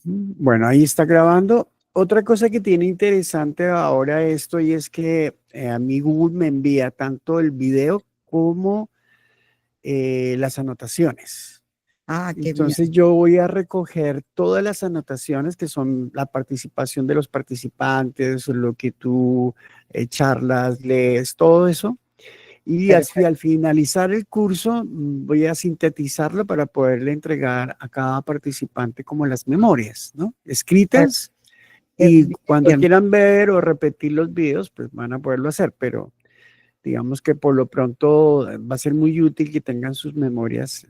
Bueno, ahí está grabando. Otra cosa que tiene interesante ahora esto y es que a mí Google me envía tanto el video como las anotaciones. Ah, qué bien. Entonces yo voy a recoger todas las anotaciones que son la participación de los participantes, lo que tú charlas, lees, todo eso. Y así Perfecto. al finalizar el curso voy a sintetizarlo para poderle entregar a cada participante como las memorias, ¿no? Escritas y cuando Bien. quieran ver o repetir los videos, pues van a poderlo hacer, pero digamos que por lo pronto va a ser muy útil que tengan sus memorias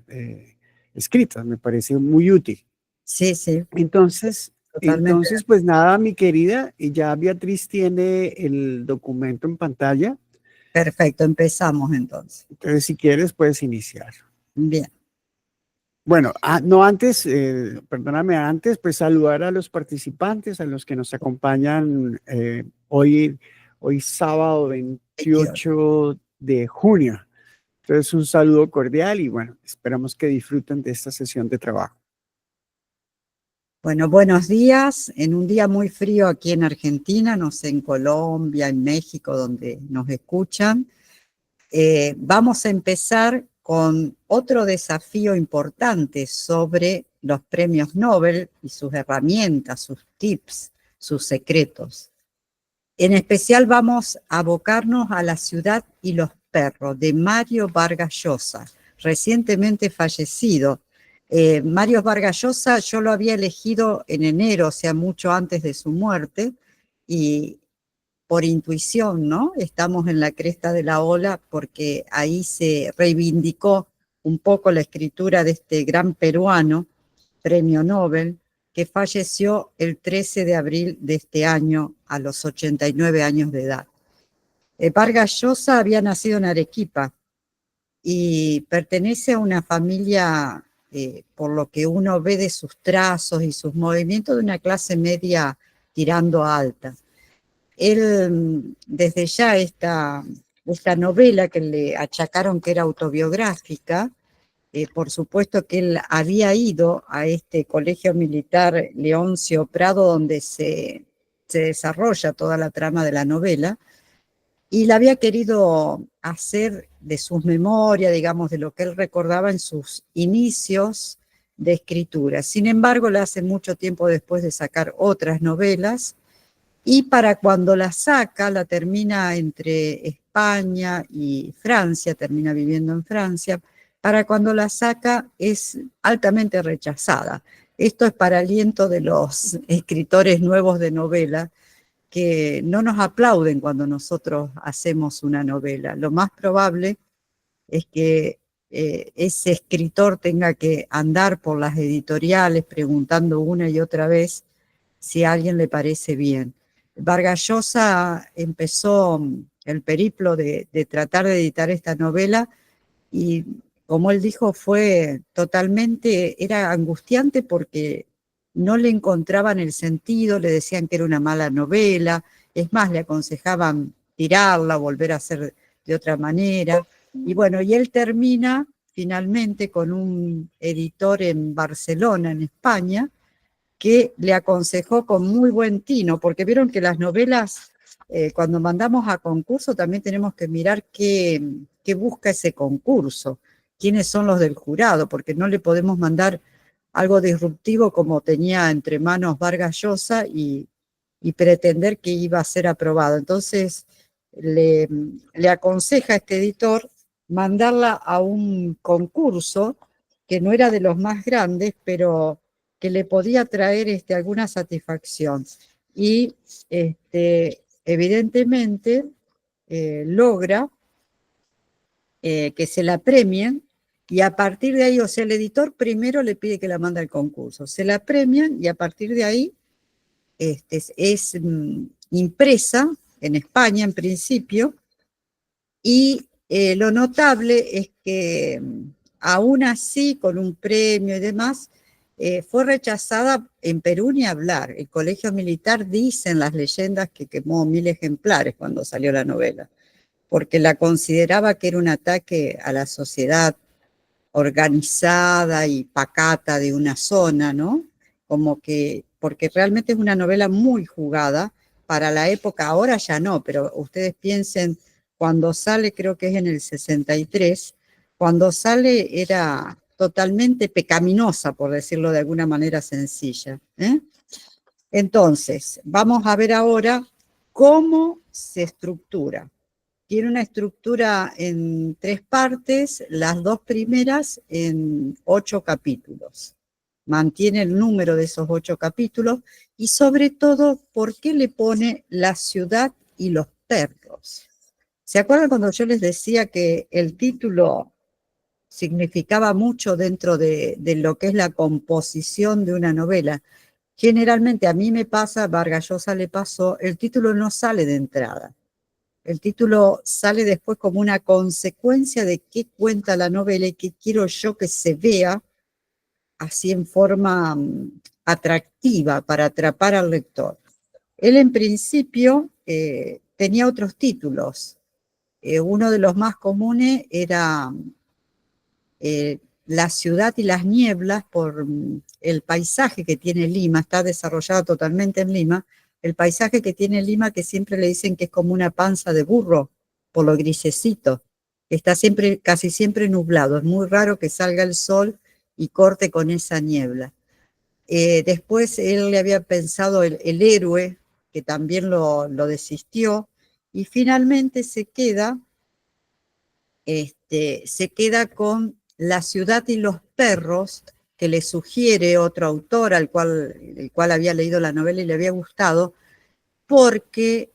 escritas, me parece muy útil. Sí, sí, Entonces, totalmente. entonces, pues nada, mi querida, y ya Beatriz tiene el documento en pantalla, Perfecto, empezamos entonces. entonces si quieres puedes iniciar. Bien. Bueno, no antes, perdóname, antes, pues saludar a los participantes, a los que nos acompañan hoy sábado 28. 28 de junio. Entonces, un saludo cordial y bueno, esperamos que disfruten de esta sesión de trabajo. Bueno, buenos días. En un día muy frío aquí en Argentina, no sé, en Colombia, en México, donde nos escuchan. Vamos a empezar con otro desafío importante sobre los premios Nobel y sus herramientas, sus tips, sus secretos. En especial vamos a abocarnos a La ciudad y los perros de Mario Vargas Llosa, recientemente fallecido. Mario Vargas Llosa yo lo había elegido en enero, o sea, mucho antes de su muerte, y por intuición, ¿no? Estamos en la cresta de la ola porque ahí se reivindicó un poco la escritura de este gran peruano, premio Nobel, que falleció el 13 de abril de este año a los 89 años de edad. Vargas Llosa había nacido en Arequipa y pertenece a una familia, por lo que uno ve de sus trazos y sus movimientos, de una clase media tirando a alta. Él, desde ya esta novela que le achacaron que era autobiográfica, por supuesto que él había ido a este colegio militar Leoncio Prado, donde se desarrolla toda la trama de la novela, y la había querido hacer de sus memorias, digamos, de lo que él recordaba en sus inicios de escritura. Sin embargo, la hace mucho tiempo después de sacar otras novelas, y para cuando la saca, la termina entre España y Francia, termina viviendo en Francia, para cuando la saca es altamente rechazada. Esto es para aliento de los escritores nuevos de novela, que no nos aplauden cuando nosotros hacemos una novela. Lo más probable es que ese escritor tenga que andar por las editoriales preguntando una y otra vez si a alguien le parece bien. Vargas Llosa empezó el periplo de tratar de editar esta novela y, como él dijo, fue totalmente, era angustiante porque no le encontraban el sentido, le decían que era una mala novela, es más, le aconsejaban tirarla, volver a hacer de otra manera. Y bueno, y él termina finalmente con un editor en Barcelona, en España, que le aconsejó con muy buen tino, porque vieron que las novelas, cuando mandamos a concurso, también tenemos que mirar qué busca ese concurso, quiénes son los del jurado, porque no le podemos mandar algo disruptivo como tenía entre manos Vargas Llosa y pretender que iba a ser aprobado. Entonces, le aconseja a este editor mandarla a un concurso que no era de los más grandes, pero que le podía traer alguna satisfacción. Y evidentemente logra que se la premien, y a partir de ahí, o sea, el editor primero le pide que la mande al concurso, se la premian y a partir de ahí es impresa en España en principio, y lo notable es que aún así, con un premio y demás, fue rechazada en Perú ni hablar. El colegio militar, dicen las leyendas, que quemó 1000 ejemplares cuando salió la novela, porque la consideraba que era un ataque a la sociedad organizada y pacata de una zona, ¿no? como que, porque realmente es una novela muy jugada para la época, ahora ya no, pero ustedes piensen, cuando sale, creo que es en el 63, cuando sale era totalmente pecaminosa, por decirlo de alguna manera sencilla. Entonces, vamos a ver ahora cómo se estructura. Tiene una estructura en 3 partes, las 2 primeras en 8 capítulos. Mantiene el número de esos 8 capítulos y sobre todo, ¿por qué le pone la ciudad y los perros? ¿Se acuerdan cuando yo les decía que el título significaba mucho dentro de lo que es la composición de una novela? Generalmente a mí me pasa, a Vargas Llosa le pasó, el título no sale de entrada. El título sale después como una consecuencia de qué cuenta la novela y qué quiero yo que se vea así en forma atractiva para atrapar al lector. Él en principio tenía otros títulos. Uno de los más comunes era La ciudad y las nieblas, por el paisaje que tiene Lima, está desarrollado totalmente en Lima, el paisaje que tiene Lima, que siempre le dicen que es como una panza de burro, por lo grisecito, está siempre, casi siempre nublado, es muy raro que salga el sol y corte con esa niebla. Después él le había pensado el héroe, que también lo desistió, y finalmente se queda con La ciudad y los perros, que le sugiere otro autor el cual había leído la novela y le había gustado, porque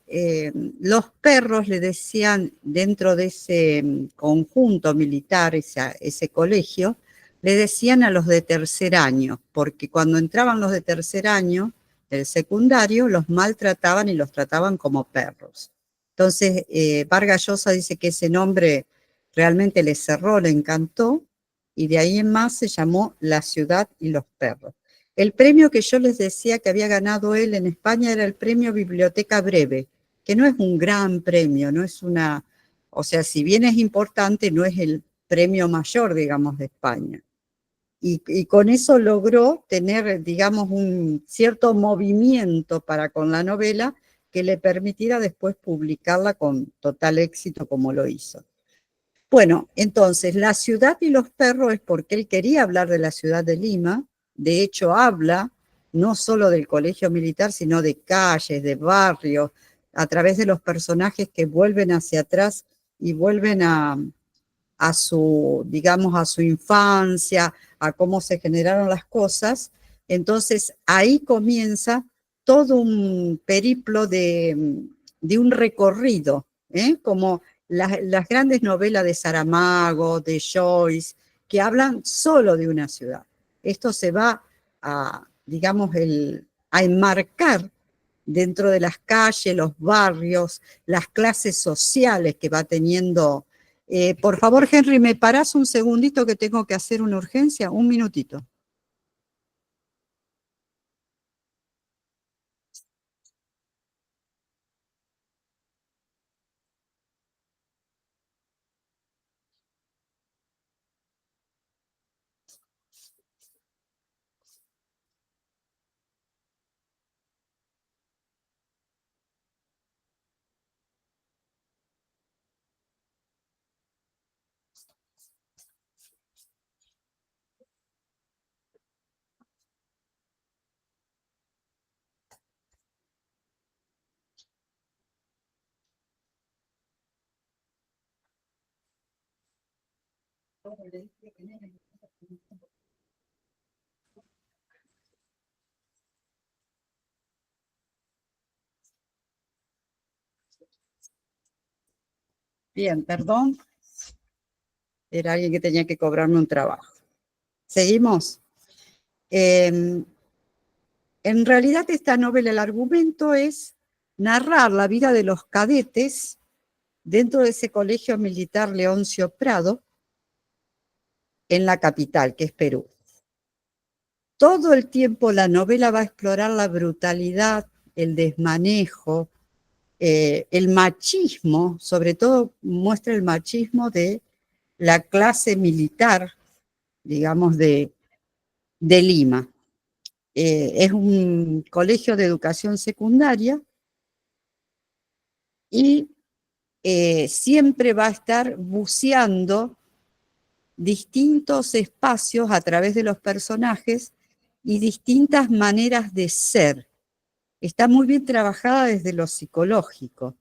los perros le decían, dentro de ese conjunto militar, ese colegio, le decían a los de tercer año, porque cuando entraban los de tercer año del secundario, los maltrataban y los trataban como perros. Entonces, Vargas Llosa dice que ese nombre realmente le cerró, le encantó, y de ahí en más se llamó La ciudad y los perros. El premio que yo les decía que había ganado él en España era el premio Biblioteca Breve, que no es un gran premio, no es una, o sea, si bien es importante, no es el premio mayor, digamos, de España. Y con eso logró tener, digamos, un cierto movimiento para con la novela que le permitiera después publicarla con total éxito como lo hizo. Bueno, entonces, La ciudad y los perros es porque él quería hablar de la ciudad de Lima, de hecho habla no solo del colegio militar, sino de calles, de barrios, a través de los personajes que vuelven hacia atrás y vuelven a su, digamos, a su infancia, a cómo se generaron las cosas. Entonces, ahí comienza todo un periplo de un recorrido, como las grandes novelas de Saramago, de Joyce, que hablan solo de una ciudad. Esto se va a, digamos, a enmarcar dentro de las calles, los barrios, las clases sociales que va teniendo. Por favor, Henry, ¿me parás un segundito que tengo que hacer una urgencia? Un minutito. Bien, perdón, era alguien que tenía que cobrarme un trabajo. ¿Seguimos? En realidad esta novela, el argumento es narrar la vida de los cadetes dentro de ese colegio militar Leoncio Prado en la capital, que es Perú. Todo el tiempo la novela va a explorar la brutalidad, el desmanejo, el machismo, sobre todo muestra el machismo de la clase militar, digamos, de Lima. Es un colegio de educación secundaria y siempre va a estar buceando distintos espacios a través de los personajes y distintas maneras de ser. Está muy bien trabajada desde lo psicológico,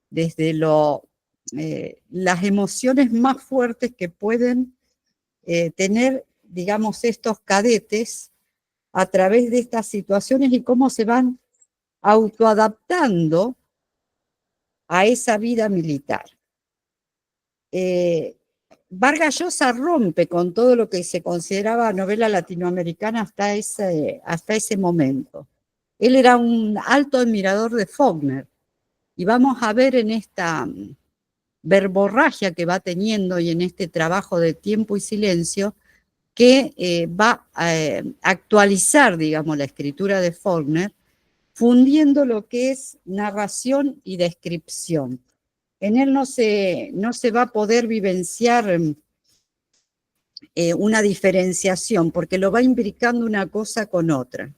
desde las emociones más fuertes que pueden tener, digamos, estos cadetes a través de estas situaciones y cómo se van autoadaptando a esa vida militar. Vargas Llosa rompe con todo lo que se consideraba novela latinoamericana hasta ese momento. Él era un alto admirador de Faulkner, y vamos a ver en esta verborragia que va teniendo y en este trabajo de Tiempo y Silencio, que va a actualizar, digamos, la escritura de Faulkner, fundiendo lo que es narración y descripción. En él no se va a poder vivenciar una diferenciación, porque lo va imbricando una cosa con otra.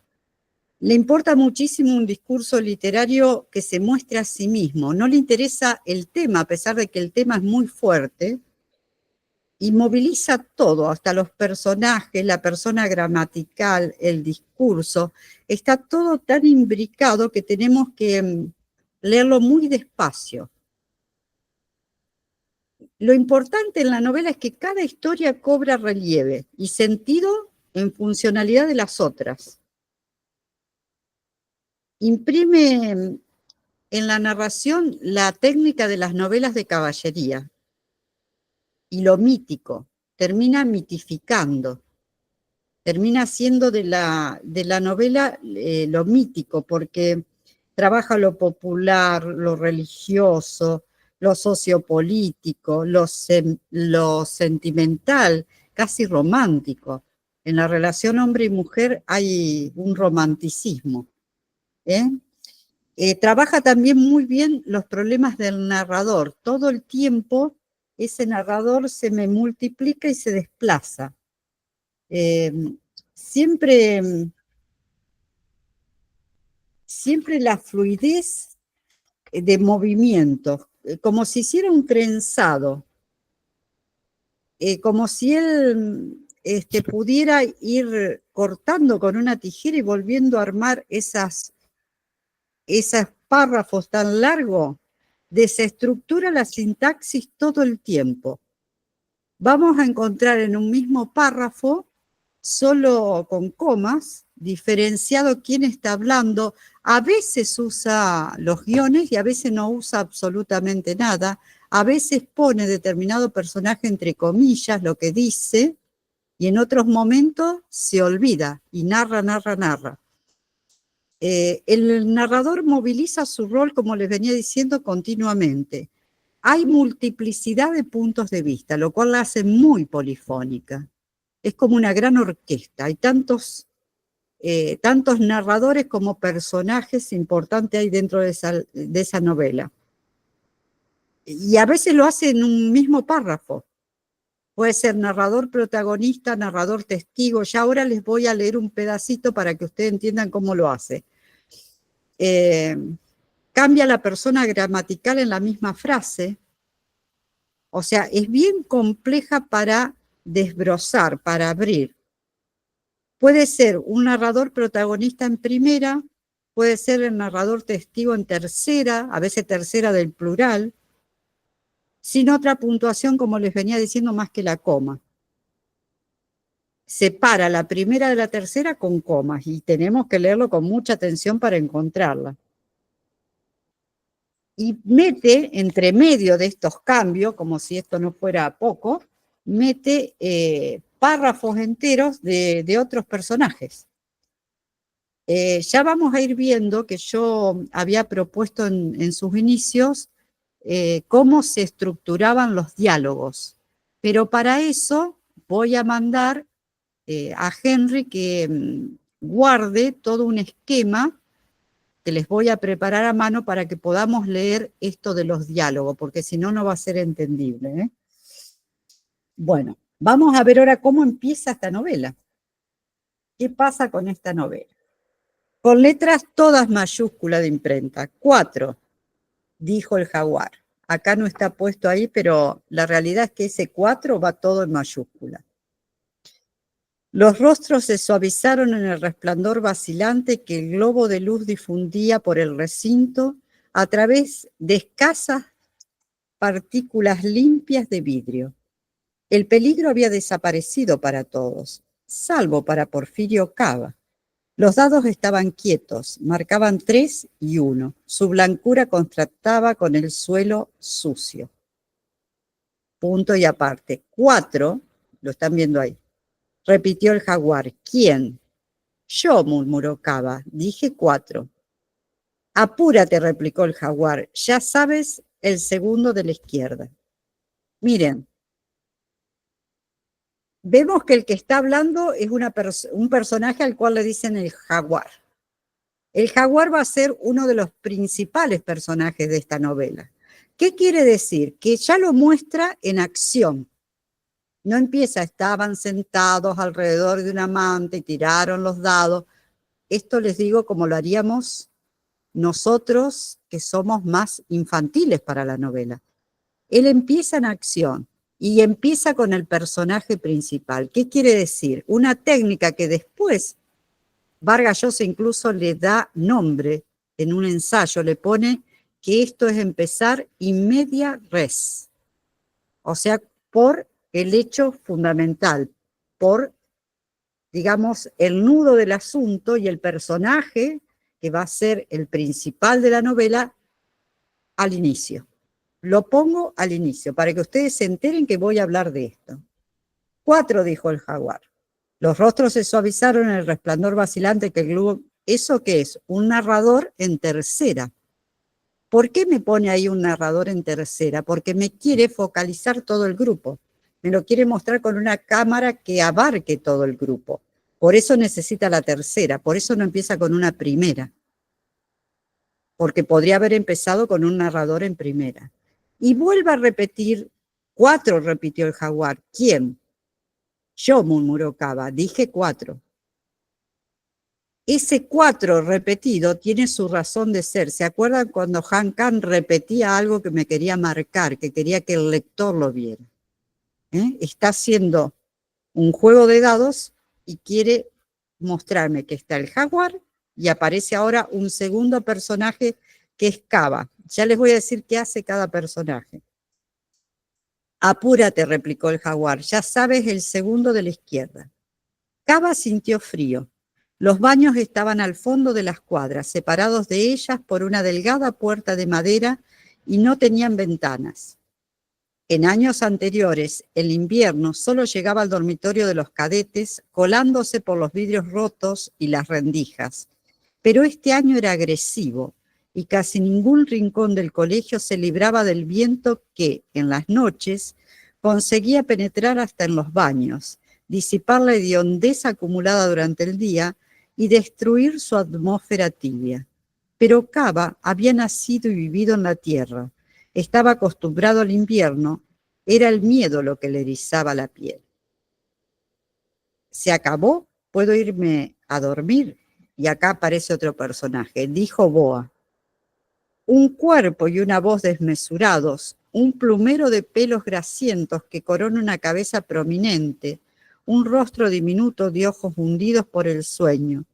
Le importa muchísimo un discurso literario que se muestre a sí mismo. No le interesa el tema, a pesar de que el tema es muy fuerte, y moviliza todo, hasta los personajes, la persona gramatical, el discurso. Está todo tan imbricado que tenemos que leerlo muy despacio. Lo importante en la novela es que cada historia cobra relieve y sentido en funcionalidad de las otras. Imprime en la narración la técnica de las novelas de caballería y lo mítico, termina mitificando, termina siendo de la novela lo mítico, porque trabaja lo popular, lo religioso, lo sociopolítico, lo sentimental, casi romántico. En la relación hombre y mujer hay un romanticismo. Trabaja también muy bien los problemas del narrador. Todo el tiempo ese narrador se me multiplica y se desplaza. Siempre la fluidez de movimientos, como si hiciera un trenzado, como si él pudiera ir cortando con una tijera y volviendo a armar esos párrafos tan largos. Desestructura la sintaxis todo el tiempo. Vamos a encontrar en un mismo párrafo, solo con comas, diferenciado quién está hablando. A veces usa los guiones y a veces no usa absolutamente nada. A veces pone determinado personaje entre comillas lo que dice y en otros momentos se olvida y narra. El narrador moviliza su rol, como les venía diciendo, continuamente. Hay multiplicidad de puntos de vista, lo cual la hace muy polifónica. Es como una gran orquesta. Hay tantos narradores como personajes importantes hay dentro de esa novela. Y a veces lo hace en un mismo párrafo. Puede ser narrador protagonista, narrador testigo. Ya ahora les voy a leer un pedacito para que ustedes entiendan cómo lo hace. Cambia la persona gramatical en la misma frase. O sea, es bien compleja para desbrozar, para abrir. Puede ser un narrador protagonista en primera, puede ser el narrador testigo en tercera, a veces tercera del plural, sin otra puntuación, como les venía diciendo, más que la coma. Separa la primera de la tercera con comas y tenemos que leerlo con mucha atención para encontrarla. Y mete entre medio de estos cambios, como si esto no fuera poco, mete párrafos enteros de otros personajes. Ya vamos a ir viendo que yo había propuesto en sus inicios cómo se estructuraban los diálogos, pero para eso voy a mandar a Henry que guarde todo un esquema que les voy a preparar a mano para que podamos leer esto de los diálogos, porque si no, no va a ser entendible. Bueno, vamos a ver ahora cómo empieza esta novela. ¿Qué pasa con esta novela? Con letras todas mayúsculas de imprenta. 4, dijo el jaguar. Acá no está puesto ahí, pero la realidad es que ese 4 va todo en mayúscula. Los rostros se suavizaron en el resplandor vacilante que el globo de luz difundía por el recinto a través de escasas partículas limpias de vidrio. El peligro había desaparecido para todos, salvo para Porfirio Cava. Los dados estaban quietos, marcaban 3 y 1. Su blancura contrastaba con el suelo sucio. Punto y aparte. 4, lo están viendo ahí, repitió el jaguar. ¿Quién? Yo, murmuró Cava. Dije 4. Apúrate, replicó el jaguar. Ya sabes el segundo de la izquierda. Miren, vemos que el que está hablando es un personaje al cual le dicen el jaguar. El jaguar va a ser uno de los principales personajes de esta novela. ¿Qué quiere decir? Que ya lo muestra en acción. No empieza, estaban sentados alrededor de una manta y tiraron los dados. Esto les digo como lo haríamos nosotros, que somos más infantiles para la novela. Él empieza en acción y empieza con el personaje principal. ¿Qué quiere decir? Una técnica que después Vargas Llosa incluso le da nombre en un ensayo, le pone que esto es empezar in media res, o sea, por el hecho fundamental, por, digamos, el nudo del asunto y el personaje que va a ser el principal de la novela al inicio. Lo pongo al inicio para que ustedes se enteren que voy a hablar de esto. 4, dijo el jaguar. Los rostros se suavizaron en el resplandor vacilante que el globo... ¿Eso qué es? Un narrador en tercera. ¿Por qué me pone ahí un narrador en tercera? Porque me quiere focalizar todo el grupo. Me lo quiere mostrar con una cámara que abarque todo el grupo. Por eso necesita la tercera, por eso no empieza con una primera. Porque podría haber empezado con un narrador en primera. Y vuelve a repetir, 4, repitió el jaguar. ¿Quién? Yo, murmuró Cava, dije 4. Ese 4 repetido tiene su razón de ser. ¿Se acuerdan cuando Han Kang repetía algo que me quería marcar, que quería que el lector lo viera? Está haciendo un juego de dados y quiere mostrarme que está el jaguar y aparece ahora un segundo personaje que es Cava. Ya les voy a decir qué hace cada personaje. Apúrate, replicó el jaguar, ya sabes el segundo de la izquierda. Cava sintió frío. Los baños estaban al fondo de las cuadras, separados de ellas por una delgada puerta de madera y no tenían ventanas. En años anteriores, el invierno solo llegaba al dormitorio de los cadetes, colándose por los vidrios rotos y las rendijas. Pero este año era agresivo y casi ningún rincón del colegio se libraba del viento que, en las noches, conseguía penetrar hasta en los baños, disipar la hediondez acumulada durante el día y destruir su atmósfera tibia. Pero Cava había nacido y vivido en la tierra, estaba acostumbrado al invierno, era el miedo lo que le erizaba la piel. ¿Se acabó? ¿Puedo irme a dormir? Y acá aparece otro personaje, dijo Boa. Un cuerpo y una voz desmesurados, un plumero de pelos grasientos que corona una cabeza prominente, un rostro diminuto de ojos hundidos por el sueño.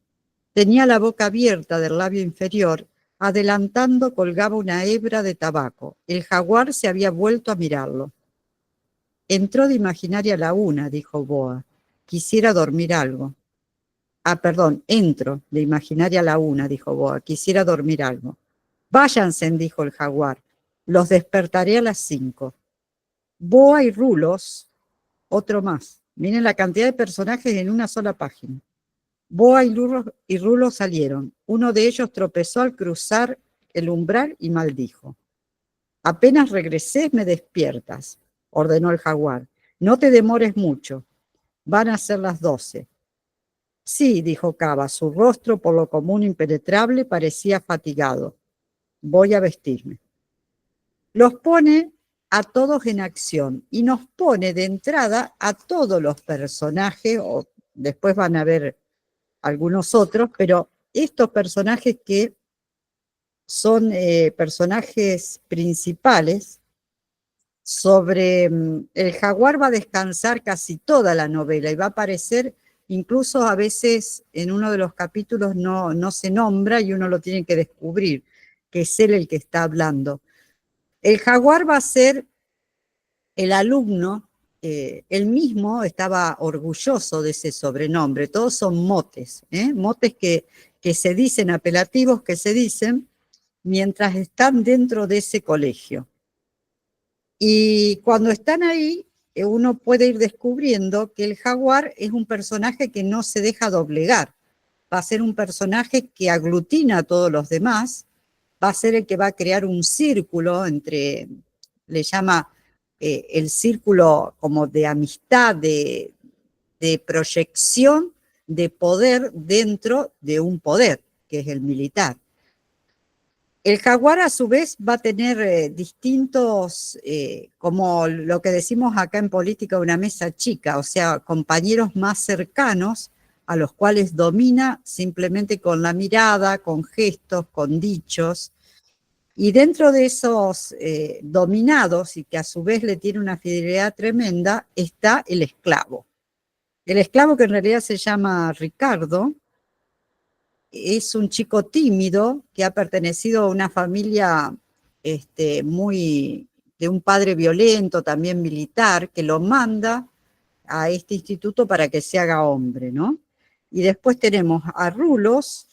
Tenía la boca abierta del labio inferior, adelantando colgaba una hebra de tabaco. El jaguar se había vuelto a mirarlo. Entró de Imaginaria a la 1, dijo Boa. Quisiera dormir algo. Entro de Imaginaria a la 1, dijo Boa. Quisiera dormir algo. Váyanse, dijo el jaguar. Los despertaré a las 5. Boa y Rulos, otro más. Miren la cantidad de personajes en una sola página. Boa y Rulos salieron. Uno de ellos tropezó al cruzar el umbral y maldijo. Apenas regresé, me despiertas, ordenó el jaguar. No te demores mucho. Van a ser las 12. Sí, dijo Cava. Su rostro, por lo común impenetrable, parecía fatigado. Voy a vestirme. Los pone a todos en acción y nos pone de entrada a todos los personajes, o después van a ver algunos otros, pero estos personajes que son personajes principales, sobre el jaguar va a descansar casi toda la novela y va a aparecer, incluso a veces en uno de los capítulos no se nombra y uno lo tiene que descubrir, que es él el que está hablando. El jaguar va a ser el alumno, él mismo estaba orgulloso de ese sobrenombre, todos son motes, motes que se dicen, apelativos que se dicen mientras están dentro de ese colegio. Y cuando están ahí, uno puede ir descubriendo que el jaguar es un personaje que no se deja doblegar, va a ser un personaje que aglutina a todos los demás, va a ser el que va a crear un círculo entre, le llama el círculo como de amistad, de proyección de poder dentro de un poder, que es el militar. El jaguar a su vez va a tener distintos, como lo que decimos acá en política, una mesa chica, o sea, compañeros más cercanos a los cuales domina simplemente con la mirada, con gestos, con dichos. Y dentro de esos dominados, y que a su vez le tiene una fidelidad tremenda, está el esclavo. El esclavo, que en realidad se llama Ricardo, es un chico tímido que ha pertenecido a una familia de un padre violento, también militar, que lo manda a este instituto para que se haga hombre, ¿no? Y después tenemos a Rulos,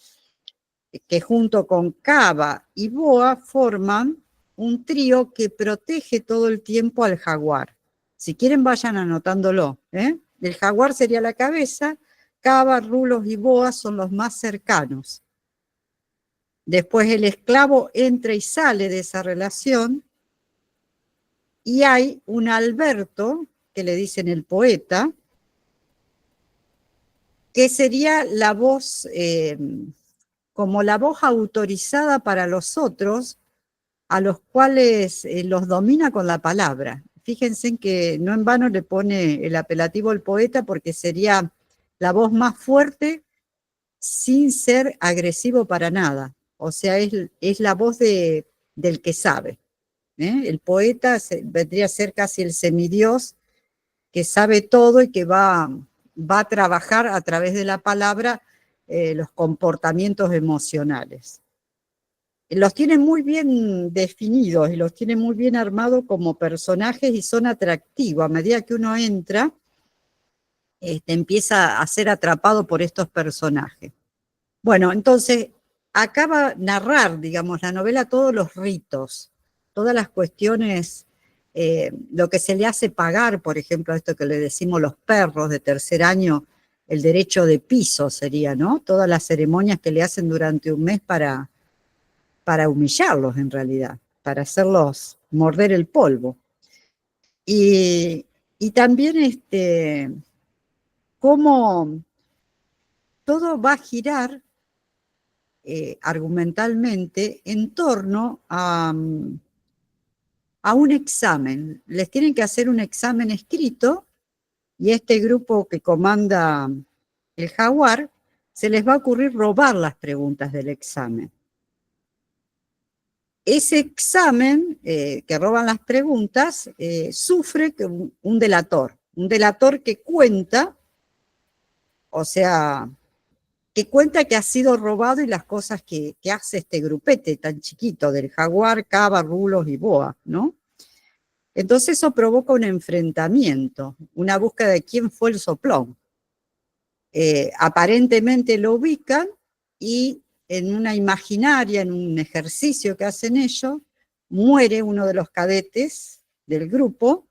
que junto con Cava y Boa forman un trío que protege todo el tiempo al jaguar. Si quieren, vayan anotándolo. El jaguar sería la cabeza, Cava, Rulos y Boa son los más cercanos. Después el esclavo entra y sale de esa relación, y hay un Alberto, que le dicen el poeta, que sería la voz, como la voz autorizada para los otros, a los cuales los domina con la palabra. Fíjense en que no en vano le pone el apelativo el poeta, porque sería la voz más fuerte sin ser agresivo para nada. O sea, es la voz del que sabe. El poeta vendría a ser casi el semidios que sabe todo y que va a trabajar a través de la palabra los comportamientos emocionales. Los tiene muy bien definidos y los tiene muy bien armados como personajes, y son atractivos. A medida que uno entra, empieza a ser atrapado por estos personajes. Bueno, entonces, acá va a narrar, digamos, la novela, todos los ritos, todas las cuestiones, lo que se le hace pagar, por ejemplo, esto que le decimos los perros de tercer año, el derecho de piso sería, ¿no? Todas las ceremonias que le hacen durante un mes para humillarlos, en realidad, para hacerlos morder el polvo. Y también cómo todo va a girar argumentalmente en torno a un examen. Les tienen que hacer un examen escrito, y este grupo que comanda el jaguar, se les va a ocurrir robar las preguntas del examen. Ese examen que roban las preguntas sufre un delator que cuenta, o sea, que cuenta que ha sido robado y las cosas que hace este grupete tan chiquito del jaguar, Cava, Rulos y Boa, ¿no? Entonces eso provoca un enfrentamiento, una búsqueda de quién fue el soplón. Aparentemente lo ubican, y en una imaginaria, en un ejercicio que hacen ellos, muere uno de los cadetes del grupo,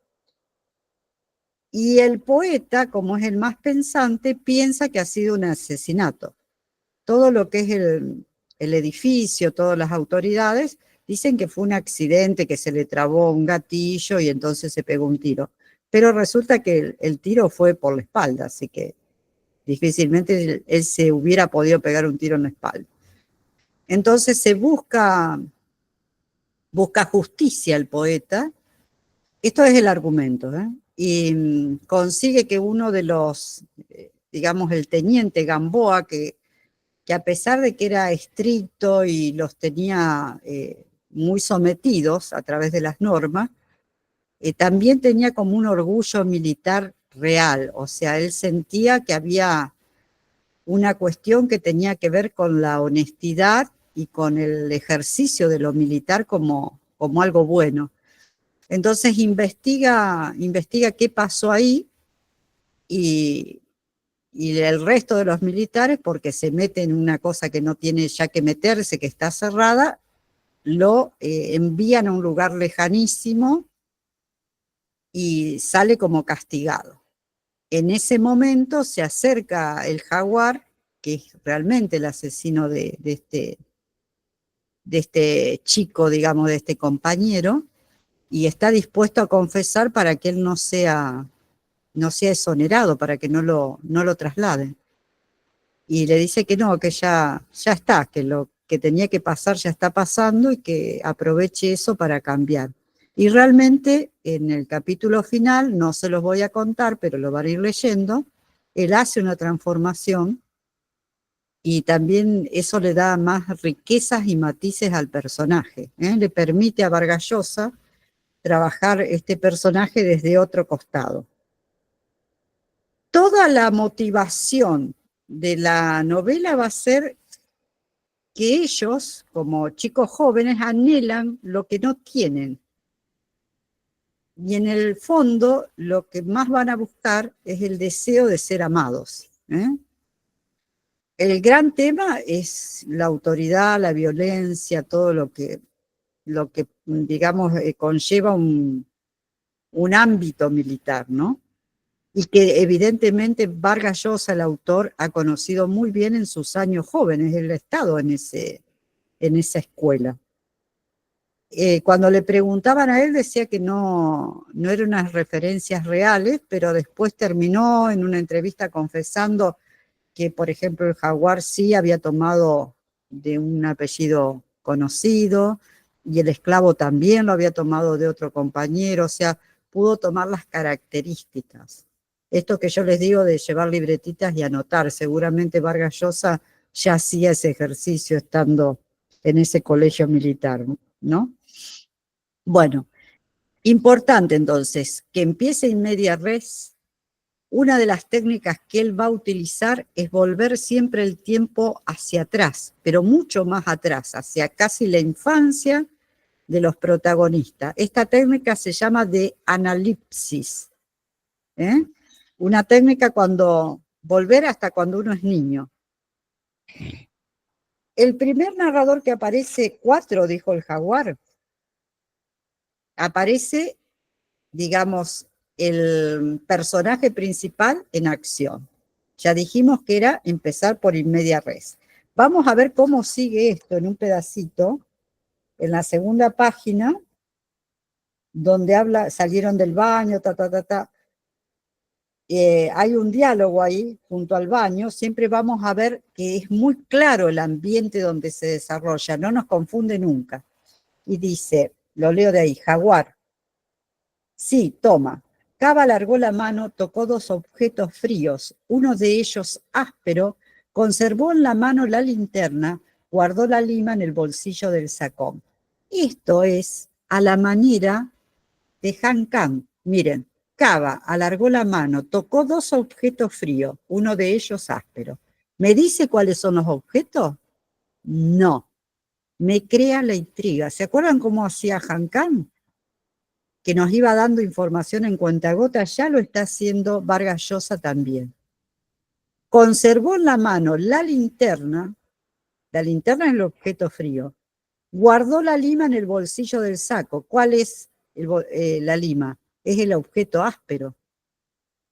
y el poeta, como es el más pensante, piensa que ha sido un asesinato. Todo lo que es el edificio, todas las autoridades, dicen que fue un accidente, que se le trabó un gatillo y entonces se pegó un tiro. Pero resulta que el tiro fue por la espalda, así que difícilmente él se hubiera podido pegar un tiro en la espalda. Entonces se busca justicia el poeta. Esto es el argumento, y consigue que uno de los digamos, el teniente Gamboa, que a pesar de que era estricto y los tenía muy sometidos a través de las normas, también tenía como un orgullo militar real, o sea, él sentía que había una cuestión que tenía que ver con la honestidad y con el ejercicio de lo militar como algo bueno. Entonces investiga qué pasó ahí y el resto de los militares, porque se mete en una cosa que no tiene ya que meterse, que está cerrada, lo envían a un lugar lejanísimo y sale como castigado. En ese momento se acerca el jaguar, que es realmente el asesino de este chico, digamos, de este compañero, y está dispuesto a confesar para que él no sea exonerado, para que no lo trasladen. Y le dice que no, que ya está, que lo que tenía que pasar ya está pasando y que aproveche eso para cambiar. Y realmente en el capítulo final, no se los voy a contar, pero lo van a ir leyendo, él hace una transformación y también eso le da más riquezas y matices al personaje, ¿eh? Le permite a Vargas Llosa trabajar este personaje desde otro costado. Toda la motivación de la novela va a ser que ellos, como chicos jóvenes, anhelan lo que no tienen. Y en el fondo, lo que más van a buscar es el deseo de ser amados, ¿eh? El gran tema es la autoridad, la violencia, todo lo que digamos, conlleva un ámbito militar, ¿no? Y que evidentemente Vargas Llosa, el autor, ha conocido muy bien en sus años jóvenes. Él ha estado en esa escuela. Cuando le preguntaban a él decía que no eran unas referencias reales, pero después terminó en una entrevista confesando que, por ejemplo, el jaguar sí había tomado de un apellido conocido y el esclavo también lo había tomado de otro compañero, o sea, pudo tomar las características. Esto que yo les digo de llevar libretitas y anotar, seguramente Vargas Llosa ya hacía ese ejercicio estando en ese colegio militar, ¿no? Bueno, importante entonces, que empiece in media res. Una de las técnicas que él va a utilizar es volver siempre el tiempo hacia atrás, pero mucho más atrás, hacia casi la infancia de los protagonistas. Esta técnica se llama de analipsis, ¿eh? Una técnica volver hasta cuando uno es niño. El primer narrador que aparece, 4, dijo el jaguar, aparece, digamos, el personaje principal en acción. Ya dijimos que era empezar por in media res. Vamos a ver cómo sigue esto en un pedacito, en la segunda página, donde salieron del baño, hay un diálogo ahí junto al baño, siempre vamos a ver que es muy claro el ambiente donde se desarrolla, no nos confunde nunca. Y dice, lo leo de ahí, jaguar. Sí, toma. Cava alargó la mano, tocó 2 objetos fríos, uno de ellos áspero, conservó en la mano la linterna, guardó la lima en el bolsillo del sacón. Esto es a la manera de Han Kang. Miren, Cava alargó la mano, tocó 2 objetos fríos, uno de ellos áspero. ¿Me dice cuáles son los objetos? No. Me crea la intriga. ¿Se acuerdan cómo hacía Han Kang? Que nos iba dando información en cuentagotas, ya lo está haciendo Vargas Llosa también. Conservó en la mano la linterna es el objeto frío, guardó la lima en el bolsillo del saco. ¿Cuál es la lima? Es el objeto áspero.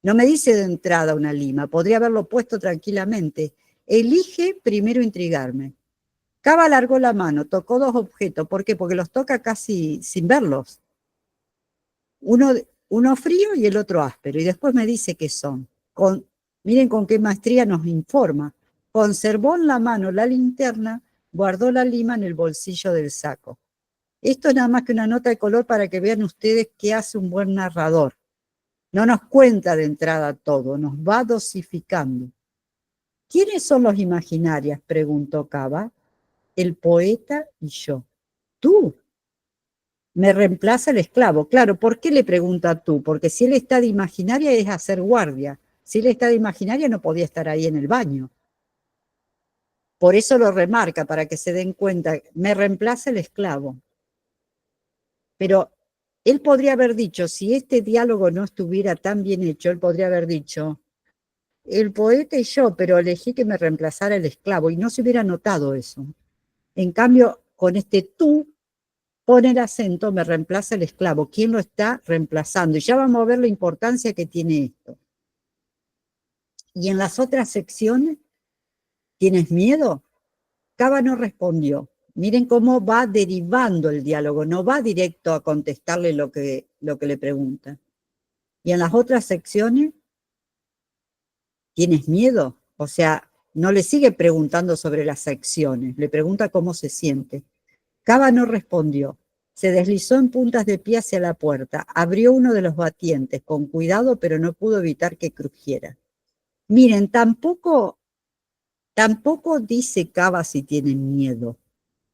No me dice de entrada una lima, podría haberlo puesto tranquilamente. Elige primero intrigarme. Cava alargó la mano, tocó 2 objetos. ¿Por qué? Porque los toca casi sin verlos. Uno frío y el otro áspero, y después me dice qué son. Miren con qué maestría nos informa. Conservó en la mano la linterna, guardó la lima en el bolsillo del saco. Esto es nada más que una nota de color para que vean ustedes qué hace un buen narrador. No nos cuenta de entrada todo, nos va dosificando. ¿Quiénes son los imaginarias?, preguntó Cava. El poeta y yo. Tú. Me reemplaza el esclavo. Claro, ¿por qué le pregunta tú? Porque si él está de imaginaria es hacer guardia. Si él está de imaginaria no podía estar ahí en el baño. Por eso lo remarca, para que se den cuenta. Me reemplaza el esclavo. Pero él podría haber dicho, si este diálogo no estuviera tan bien hecho, él podría haber dicho, el poeta y yo, pero elegí que me reemplazara el esclavo, y no se hubiera notado eso. En cambio, con este tú, pone el acento, me reemplaza el esclavo. ¿Quién lo está reemplazando? Y ya vamos a ver la importancia que tiene esto. Y en las otras secciones, ¿tienes miedo? Cava no respondió. Miren cómo va derivando el diálogo, no va directo a contestarle lo que le pregunta. Y en las otras secciones, ¿tienes miedo? O sea, no le sigue preguntando sobre las secciones, le pregunta cómo se siente. Cava no respondió. Se deslizó en puntas de pie hacia la puerta, abrió uno de los batientes con cuidado, pero no pudo evitar que crujiera. Miren, tampoco dice Cava si tienen miedo.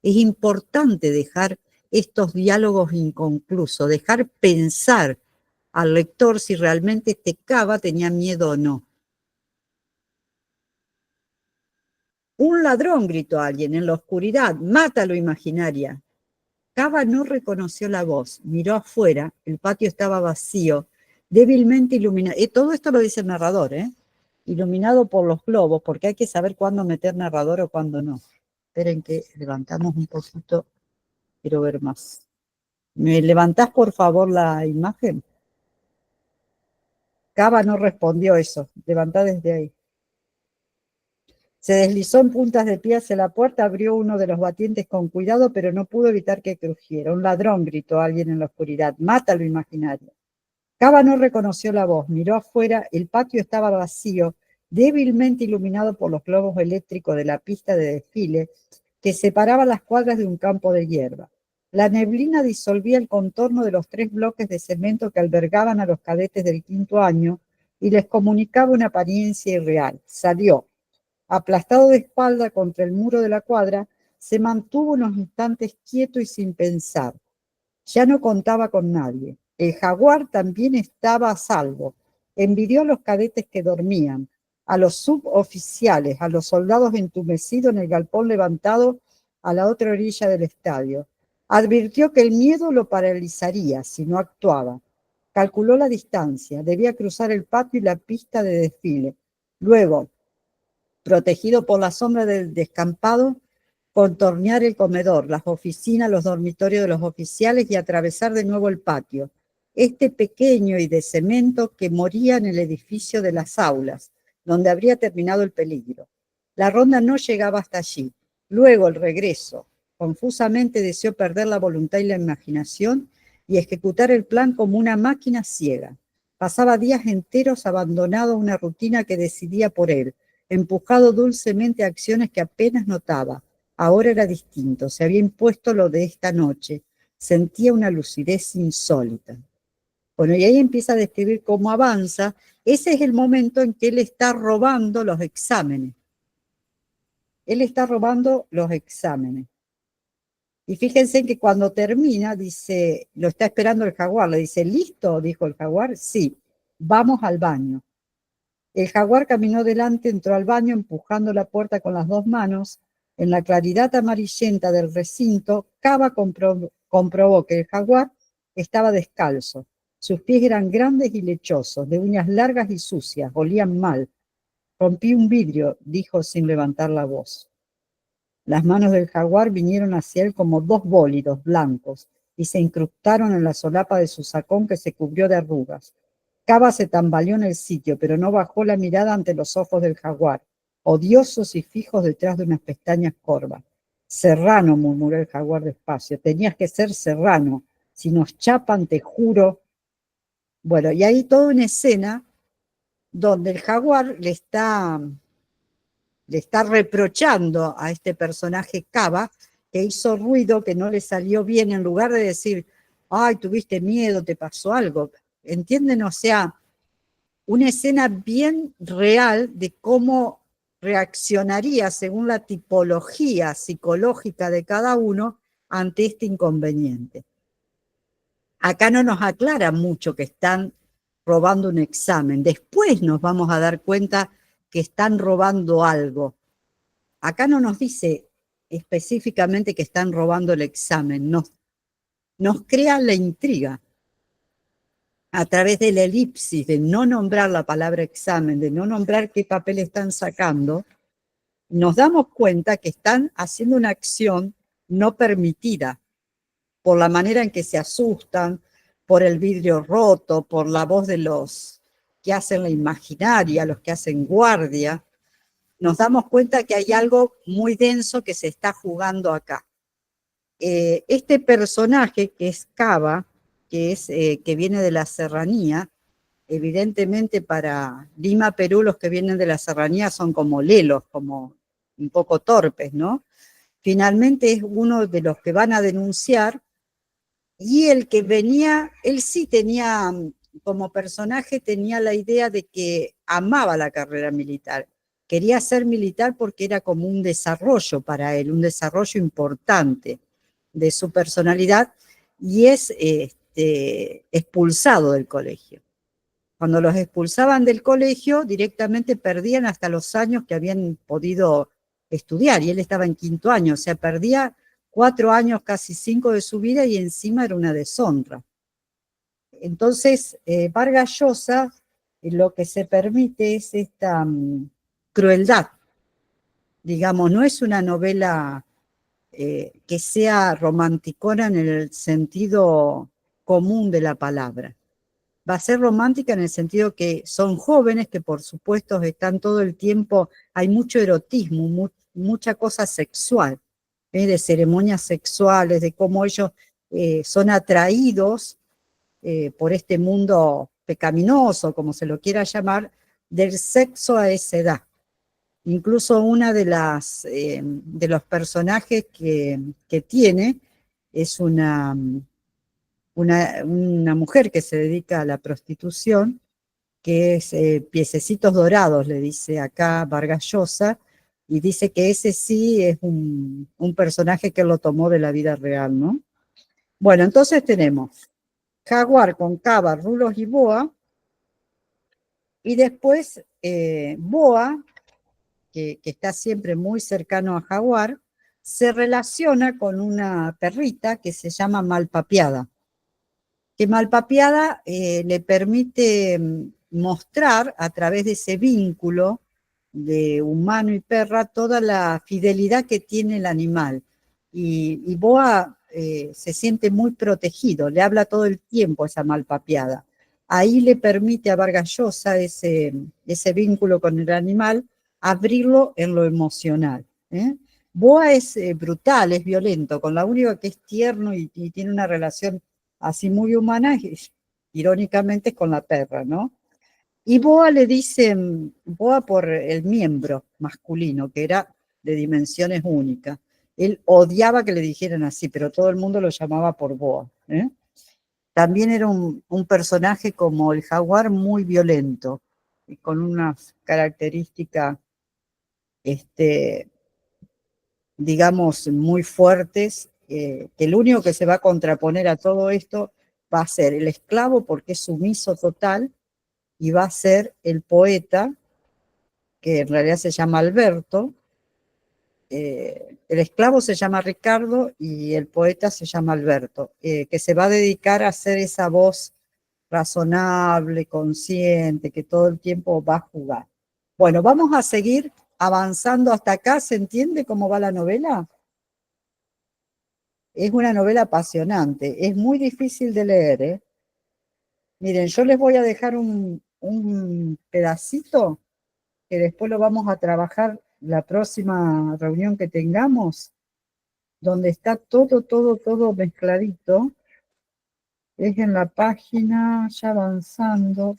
Es importante dejar estos diálogos inconclusos, dejar pensar al lector si realmente este Cava tenía miedo o no. Un ladrón, gritó alguien en la oscuridad, mátalo, imaginaria. Cava no reconoció la voz, miró afuera, el patio estaba vacío, débilmente iluminado. Todo esto lo dice el narrador, iluminado por los globos, porque hay que saber cuándo meter narrador o cuándo no. Esperen que levantamos un poquito, quiero ver más. ¿Me levantás, por favor, la imagen? Cava no respondió eso, levantá desde ahí. Se deslizó en puntas de pie hacia la puerta, abrió uno de los batientes con cuidado, pero no pudo evitar que crujiera. Un ladrón, gritó alguien en la oscuridad. Mátalo, imaginario. Cava no reconoció la voz, miró afuera, el patio estaba vacío, débilmente iluminado por los globos eléctricos de la pista de desfile que separaba las cuadras de un campo de hierba. La neblina disolvía el contorno de los 3 bloques de cemento que albergaban a los cadetes del 5º año y les comunicaba una apariencia irreal. Salió. Aplastado de espalda contra el muro de la cuadra, se mantuvo unos instantes quieto y sin pensar. Ya no contaba con nadie. El jaguar también estaba a salvo. Envidió a los cadetes que dormían, a los suboficiales, a los soldados entumecidos en el galpón levantado a la otra orilla del estadio. Advirtió que el miedo lo paralizaría si no actuaba. Calculó la distancia. Debía cruzar el patio y la pista de desfile. Luego, protegido por la sombra del descampado, contornear el comedor, las oficinas, los dormitorios de los oficiales y atravesar de nuevo el patio, este pequeño y de cemento que moría en el edificio de las aulas, donde habría terminado el peligro. La ronda no llegaba hasta allí. Luego el regreso. Confusamente deseó perder la voluntad y la imaginación y ejecutar el plan como una máquina ciega. Pasaba días enteros abandonado a una rutina que decidía por él, empujado dulcemente a acciones que apenas notaba. Ahora era distinto, se había impuesto lo de esta noche, sentía una lucidez insólita. Bueno, y ahí empieza a describir cómo avanza. Ese es el momento en que él está robando los exámenes. Él está robando los exámenes. Y fíjense que cuando termina, dice, lo está esperando el jaguar, le dice, ¿listo? Dijo el jaguar, sí, vamos al baño. El jaguar caminó delante, entró al baño empujando la puerta con las 2 manos. En la claridad amarillenta del recinto, Cava comprobó que el jaguar estaba descalzo. Sus pies eran grandes y lechosos, de uñas largas y sucias, olían mal. Rompí un vidrio, dijo sin levantar la voz. Las manos del jaguar vinieron hacia él como 2 bólidos blancos y se incrustaron en la solapa de su sacón que se cubrió de arrugas. Cava se tambaleó en el sitio, pero no bajó la mirada ante los ojos del jaguar, odiosos y fijos detrás de unas pestañas corvas. Serrano, murmuró el jaguar despacio, tenías que ser serrano. Si nos chapan, te juro. Bueno, y hay toda una escena donde el jaguar le está reprochando a este personaje Cava que hizo ruido, que no le salió bien, en lugar de decir, ay, tuviste miedo, te pasó algo. ¿Entienden? O sea, una escena bien real de cómo reaccionaría según la tipología psicológica de cada uno ante este inconveniente. Acá no nos aclara mucho que están robando un examen. Después nos vamos a dar cuenta que están robando algo. Acá no nos dice específicamente que están robando el examen, nos crea la intriga a través de la elipsis, de no nombrar la palabra examen, de no nombrar qué papel están sacando, nos damos cuenta que están haciendo una acción no permitida, por la manera en que se asustan, por el vidrio roto, por la voz de los que hacen la imaginaria, los que hacen guardia. Nos damos cuenta que hay algo muy denso que se está jugando acá. Este personaje que es Cava, que viene de la serranía, evidentemente para Lima, Perú, los que vienen de la serranía son como lelos, como un poco torpes, ¿no? Finalmente es uno de los que van a denunciar, y el que venía, él sí tenía, como personaje, tenía la idea de que amaba la carrera militar. Quería ser militar porque era como un desarrollo para él, un desarrollo importante de su personalidad, y es expulsado del colegio. Cuando los expulsaban del colegio, directamente perdían hasta los años que habían podido estudiar, y él estaba en 5º año, o sea, perdía 4 años, casi 5 de su vida, y encima era una deshonra. Entonces, Vargas Llosa, lo que se permite es esta crueldad. Digamos, no es una novela que sea romanticona en el sentido común de la palabra. Va a ser romántica en el sentido que son jóvenes que por supuesto están todo el tiempo, hay mucho erotismo, mucha cosa sexual, de ceremonias sexuales, de cómo ellos son atraídos por este mundo pecaminoso, como se lo quiera llamar, del sexo a esa edad. Incluso una de los personajes que tiene es una mujer que se dedica a la prostitución, que es Piececitos Dorados, le dice acá Vargas Llosa, y dice que ese sí es un personaje que lo tomó de la vida real, ¿no? Bueno, entonces tenemos Jaguar con Cava, Rulos y Boa, y después Boa, que está siempre muy cercano a Jaguar, se relaciona con una perrita que se llama Malpapiada, que Malpapiada le permite mostrar a través de ese vínculo de humano y perra toda la fidelidad que tiene el animal. Y Boa se siente muy protegido, le habla todo el tiempo a esa Malpapiada. Ahí le permite a Vargas Llosa ese vínculo con el animal, abrirlo en lo emocional. Boa es brutal, es violento, con la única que es tierno y tiene una relación así muy humana, irónicamente es con la perra, ¿no? Y Boa le dicen, Boa por el miembro masculino, que era de dimensiones únicas. Él odiaba que le dijeran así, pero todo el mundo lo llamaba por Boa. También era un personaje como el Jaguar, muy violento, y con unas características, digamos, muy fuertes, que el único que se va a contraponer a todo esto va a ser el esclavo, porque es sumiso total, y va a ser el poeta, que en realidad se llama Alberto. El esclavo se llama Ricardo y el poeta se llama Alberto, que se va a dedicar a hacer esa voz razonable, consciente, que todo el tiempo va a jugar. Bueno, vamos a seguir avanzando hasta acá. ¿Se entiende cómo va la novela? Es una novela apasionante, es muy difícil de leer, ¿eh? Miren, yo les voy a dejar un pedacito que después lo vamos a trabajar la próxima reunión que tengamos, donde está todo mezcladito. Es en la página, ya avanzando,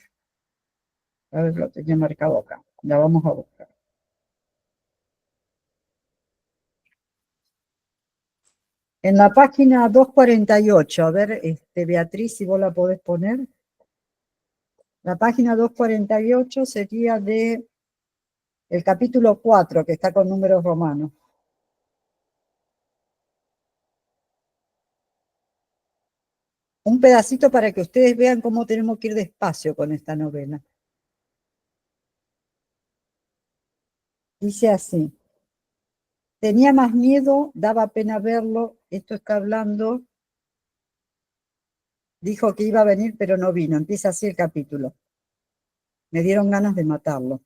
a ver, lo tenía marcado acá, la vamos a buscar. En la página 248, a ver, Beatriz, si vos la podés poner. La página 248 sería de el capítulo 4, que está con números romanos. Un pedacito para que ustedes vean cómo tenemos que ir despacio con esta novela. Dice así: tenía más miedo, daba pena verlo, esto está hablando, dijo que iba a venir pero no vino, empieza así el capítulo. Me dieron ganas de matarlo.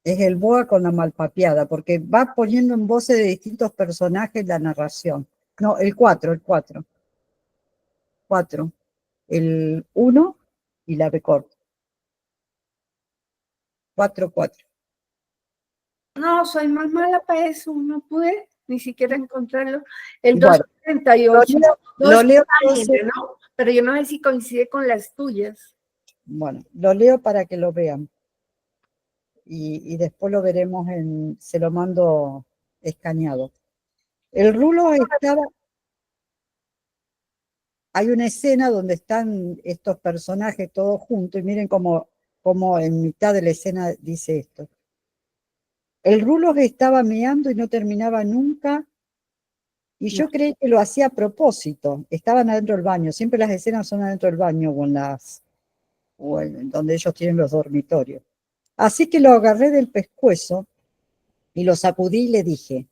Es el boa con la malpapeada, porque va poniendo en voces de distintos personajes la narración. No, el 4. 4. El 1 y la B corta. 4. No, soy más mala para eso, no pude ni siquiera encontrarlo. El Bueno, 238. lo leo ¿no? Pero yo no sé si coincide con las tuyas. Bueno, lo leo para que lo vean. Y después lo veremos se lo mando escaneado. El rulo estaba, hay una escena donde están estos personajes todos juntos, y miren cómo en mitad de la escena dice esto. El rulo estaba meando y no terminaba nunca, y yo creí que lo hacía a propósito. Estaban adentro del baño, siempre las escenas son adentro del baño o donde ellos tienen los dormitorios. Así que lo agarré del pescuezo y lo sacudí y le dije: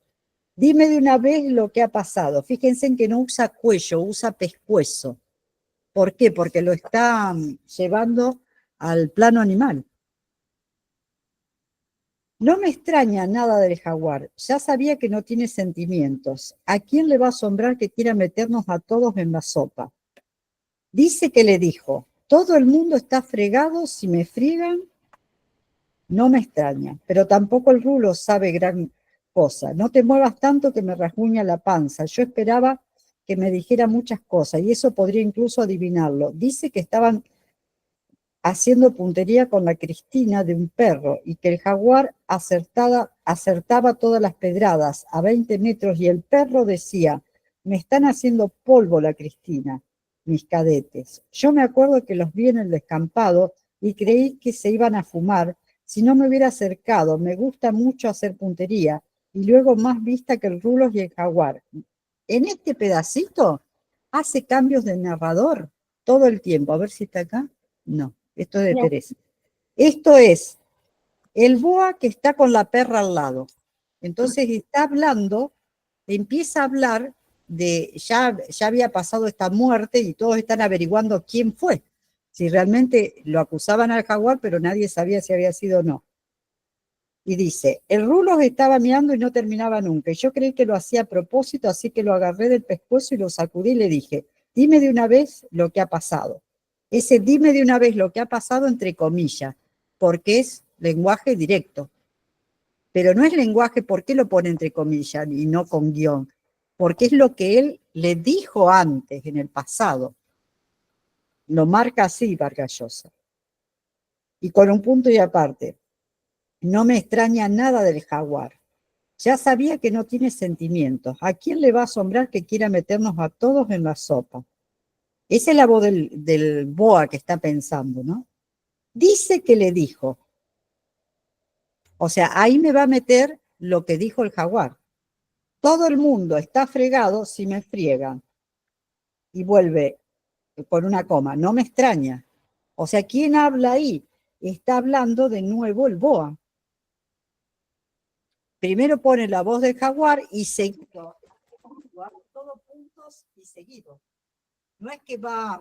dime de una vez lo que ha pasado. Fíjense en que no usa cuello, usa pescuezo. ¿Por qué? Porque lo está llevando al plano animal. No me extraña nada del jaguar. Ya sabía que no tiene sentimientos. ¿A quién le va a asombrar que quiera meternos a todos en la sopa? Dice que le dijo: todo el mundo está fregado, si me friegan, no me extraña. Pero tampoco el rulo sabe gran cosa. No te muevas tanto que me rasguña la panza. Yo esperaba que me dijera muchas cosas y eso podría incluso adivinarlo. Dice que estaban haciendo puntería con la cristina de un perro y que el jaguar acertaba todas las pedradas a 20 metros y el perro decía: me están haciendo polvo la cristina, mis cadetes. Yo me acuerdo que los vi en el descampado y creí que se iban a fumar si no me hubiera acercado. Me gusta mucho hacer puntería y luego más vista que el rulo y el jaguar. En este pedacito hace cambios de narrador todo el tiempo. A ver si está acá. No, esto es de Teresa. Esto es el boa que está con la perra al lado. Entonces está hablando, empieza a hablar de, ya había pasado esta muerte y todos están averiguando quién fue. Si realmente lo acusaban al jaguar, pero nadie sabía si había sido o no. Y dice: el rulo estaba mirando y no terminaba nunca. Y yo creí que lo hacía a propósito, así que lo agarré del pescuezo y lo sacudí y le dije: dime de una vez lo que ha pasado. Ese dime de una vez lo que ha pasado entre comillas, porque es lenguaje directo. Pero no es lenguaje, ¿por qué lo pone entre comillas y no con guión? Porque es lo que él le dijo antes, en el pasado. Lo marca así Vargas Llosa. Y con un punto y aparte. No me extraña nada del jaguar. Ya sabía que no tiene sentimientos. ¿A quién le va a asombrar que quiera meternos a todos en la sopa? Esa es la voz del boa que está pensando, ¿no? Dice que le dijo. O sea, ahí me va a meter lo que dijo el jaguar. Todo el mundo está fregado si me friegan. Y vuelve con una coma. No me extraña. O sea, ¿quién habla ahí? Está hablando de nuevo el boa. Primero pone la voz del jaguar y seguido, todos puntos y seguido. No es que va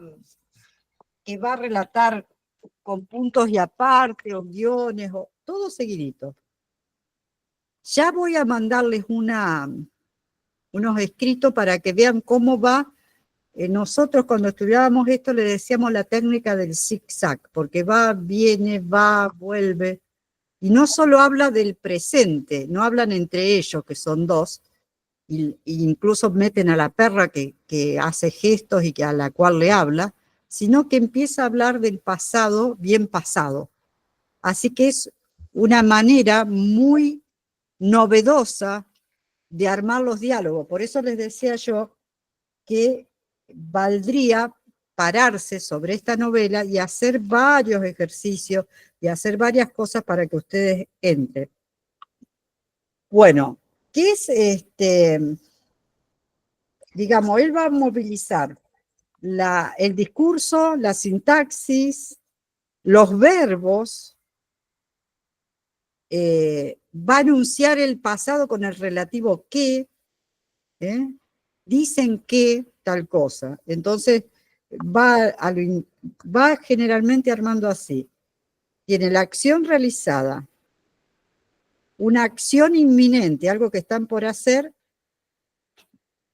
a relatar con puntos y aparte, o guiones, o todo seguidito. Ya voy a mandarles unos escritos para que vean cómo va. Nosotros cuando estudiábamos esto le decíamos la técnica del zig-zag, porque va, viene, va, vuelve. Y no solo habla del presente, no hablan entre ellos, que son dos, e incluso meten a la perra que hace gestos y a la cual le habla, sino que empieza a hablar del pasado bien pasado. Así que es una manera muy novedosa de armar los diálogos. Por eso les decía yo que valdría pararse sobre esta novela y hacer varios ejercicios y hacer varias cosas para que ustedes entren. Bueno, ¿qué es digamos, él va a movilizar el discurso, la sintaxis, los verbos, va a anunciar el pasado con el relativo que, dicen que tal cosa. Entonces, va generalmente armando así. Tiene la acción realizada, una acción inminente, algo que están por hacer,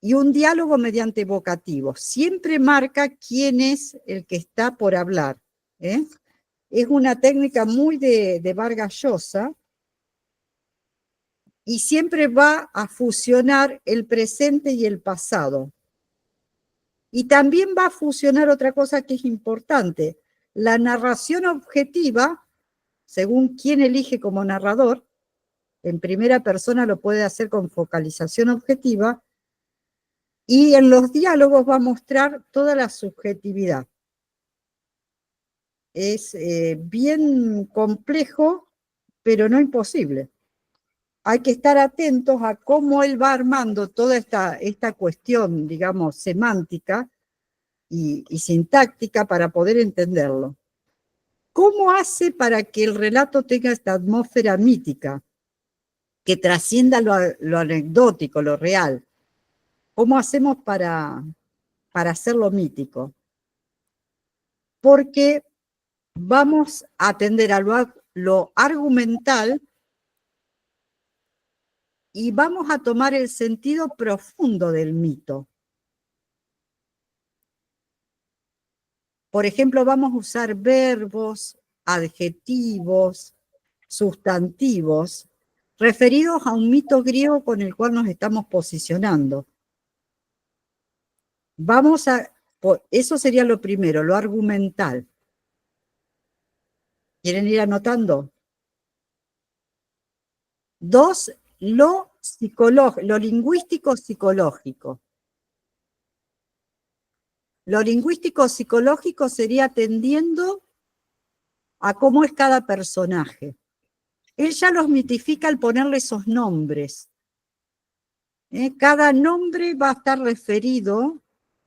y un diálogo mediante vocativo. Siempre marca quién es el que está por hablar. Es una técnica muy de Vargas Llosa, y siempre va a fusionar el presente y el pasado. Y también va a fusionar otra cosa que es importante, la narración objetiva, según quién elige como narrador. En primera persona lo puede hacer con focalización objetiva, y en los diálogos va a mostrar toda la subjetividad. Es bien complejo, pero no imposible. Hay que estar atentos a cómo él va armando toda esta cuestión, digamos, semántica y sintáctica para poder entenderlo. ¿Cómo hace para que el relato tenga esta atmósfera mítica, que trascienda lo anecdótico, lo real? ¿Cómo hacemos para hacerlo mítico? Porque vamos a atender a lo argumental y vamos a tomar el sentido profundo del mito. Por ejemplo, vamos a usar verbos, adjetivos, sustantivos, referidos a un mito griego con el cual nos estamos posicionando. Eso sería lo primero, lo argumental. ¿Quieren ir anotando? 2, lo lingüístico-psicológico. Lo lingüístico-psicológico sería atendiendo a cómo es cada personaje. Él ya los mitifica al ponerle esos nombres. Cada nombre va a estar referido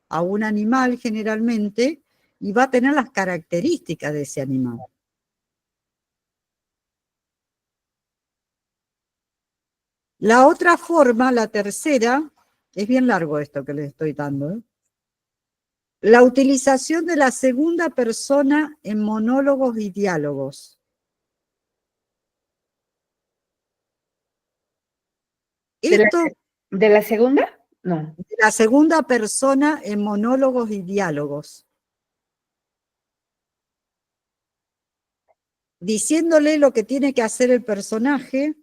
a un animal generalmente y va a tener las características de ese animal. La otra forma, la tercera, es bien largo esto que les estoy dando, la utilización de la segunda persona en monólogos y diálogos. Esto, ¿De la segunda? No. la segunda persona en monólogos y diálogos. Diciéndole lo que tiene que hacer el personaje,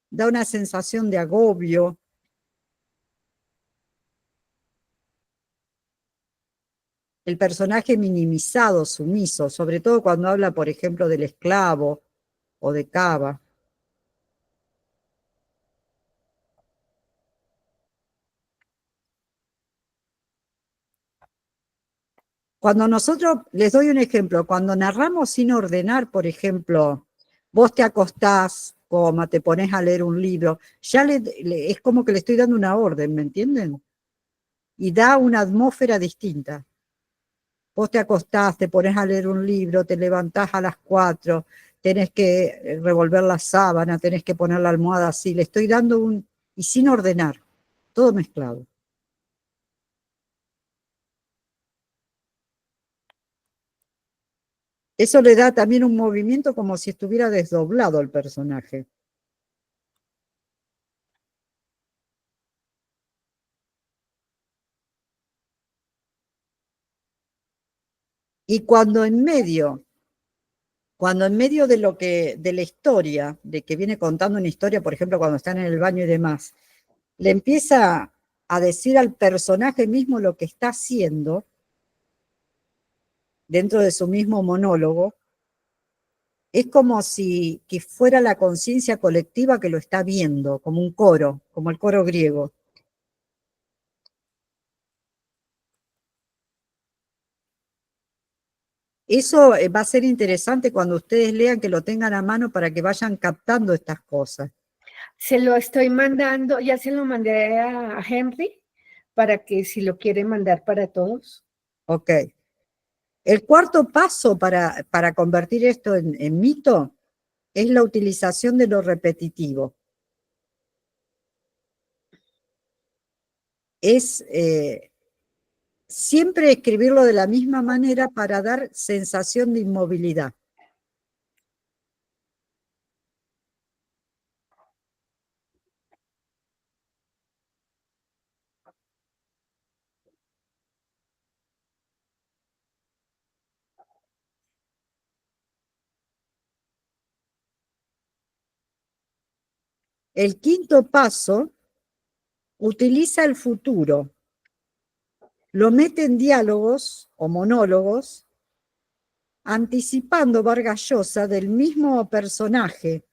da una sensación de agobio. El personaje minimizado, sumiso, sobre todo cuando habla, por ejemplo, del esclavo o de Cava. Cuando nosotros, les doy un ejemplo, cuando narramos sin ordenar, por ejemplo, vos te acostás, coma, te pones a leer un libro, ya es como que le estoy dando una orden, ¿me entienden? Y da una atmósfera distinta. Vos te acostás, te pones a leer un libro, te levantás a las 4, tenés que revolver la sábana, tenés que poner la almohada así, le estoy dando y sin ordenar, todo mezclado. Eso le da también un movimiento como si estuviera desdoblado el personaje. Y cuando en medio de la historia, de que viene contando una historia, por ejemplo, cuando están en el baño y demás, le empieza a decir al personaje mismo lo que está haciendo dentro de su mismo monólogo, es como si que fuera la conciencia colectiva que lo está viendo, como un coro, como el coro griego. Eso va a ser interesante cuando ustedes lean, que lo tengan a mano para que vayan captando estas cosas. Se lo estoy mandando, ya se lo mandé a Henry para que si lo quiere mandar para todos. Ok. El cuarto paso para convertir esto en mito es la utilización de lo repetitivo. Es siempre escribirlo de la misma manera para dar sensación de inmovilidad. El quinto paso utiliza el futuro, lo mete en diálogos o monólogos, anticipando Vargas Llosa del mismo personaje.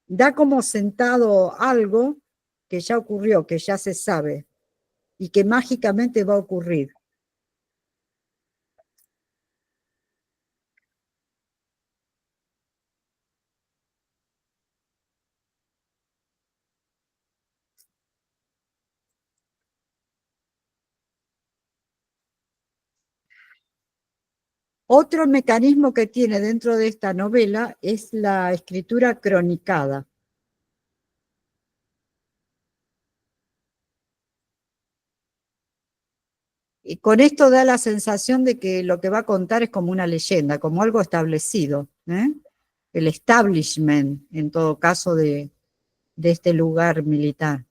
Da como sentado algo que ya ocurrió, que ya se sabe, y que mágicamente va a ocurrir. Otro mecanismo que tiene dentro de esta novela es la escritura cronicada. Y con esto da la sensación de que lo que va a contar es como una leyenda, como algo establecido, ¿eh? El establishment, en todo caso, de este lugar militar.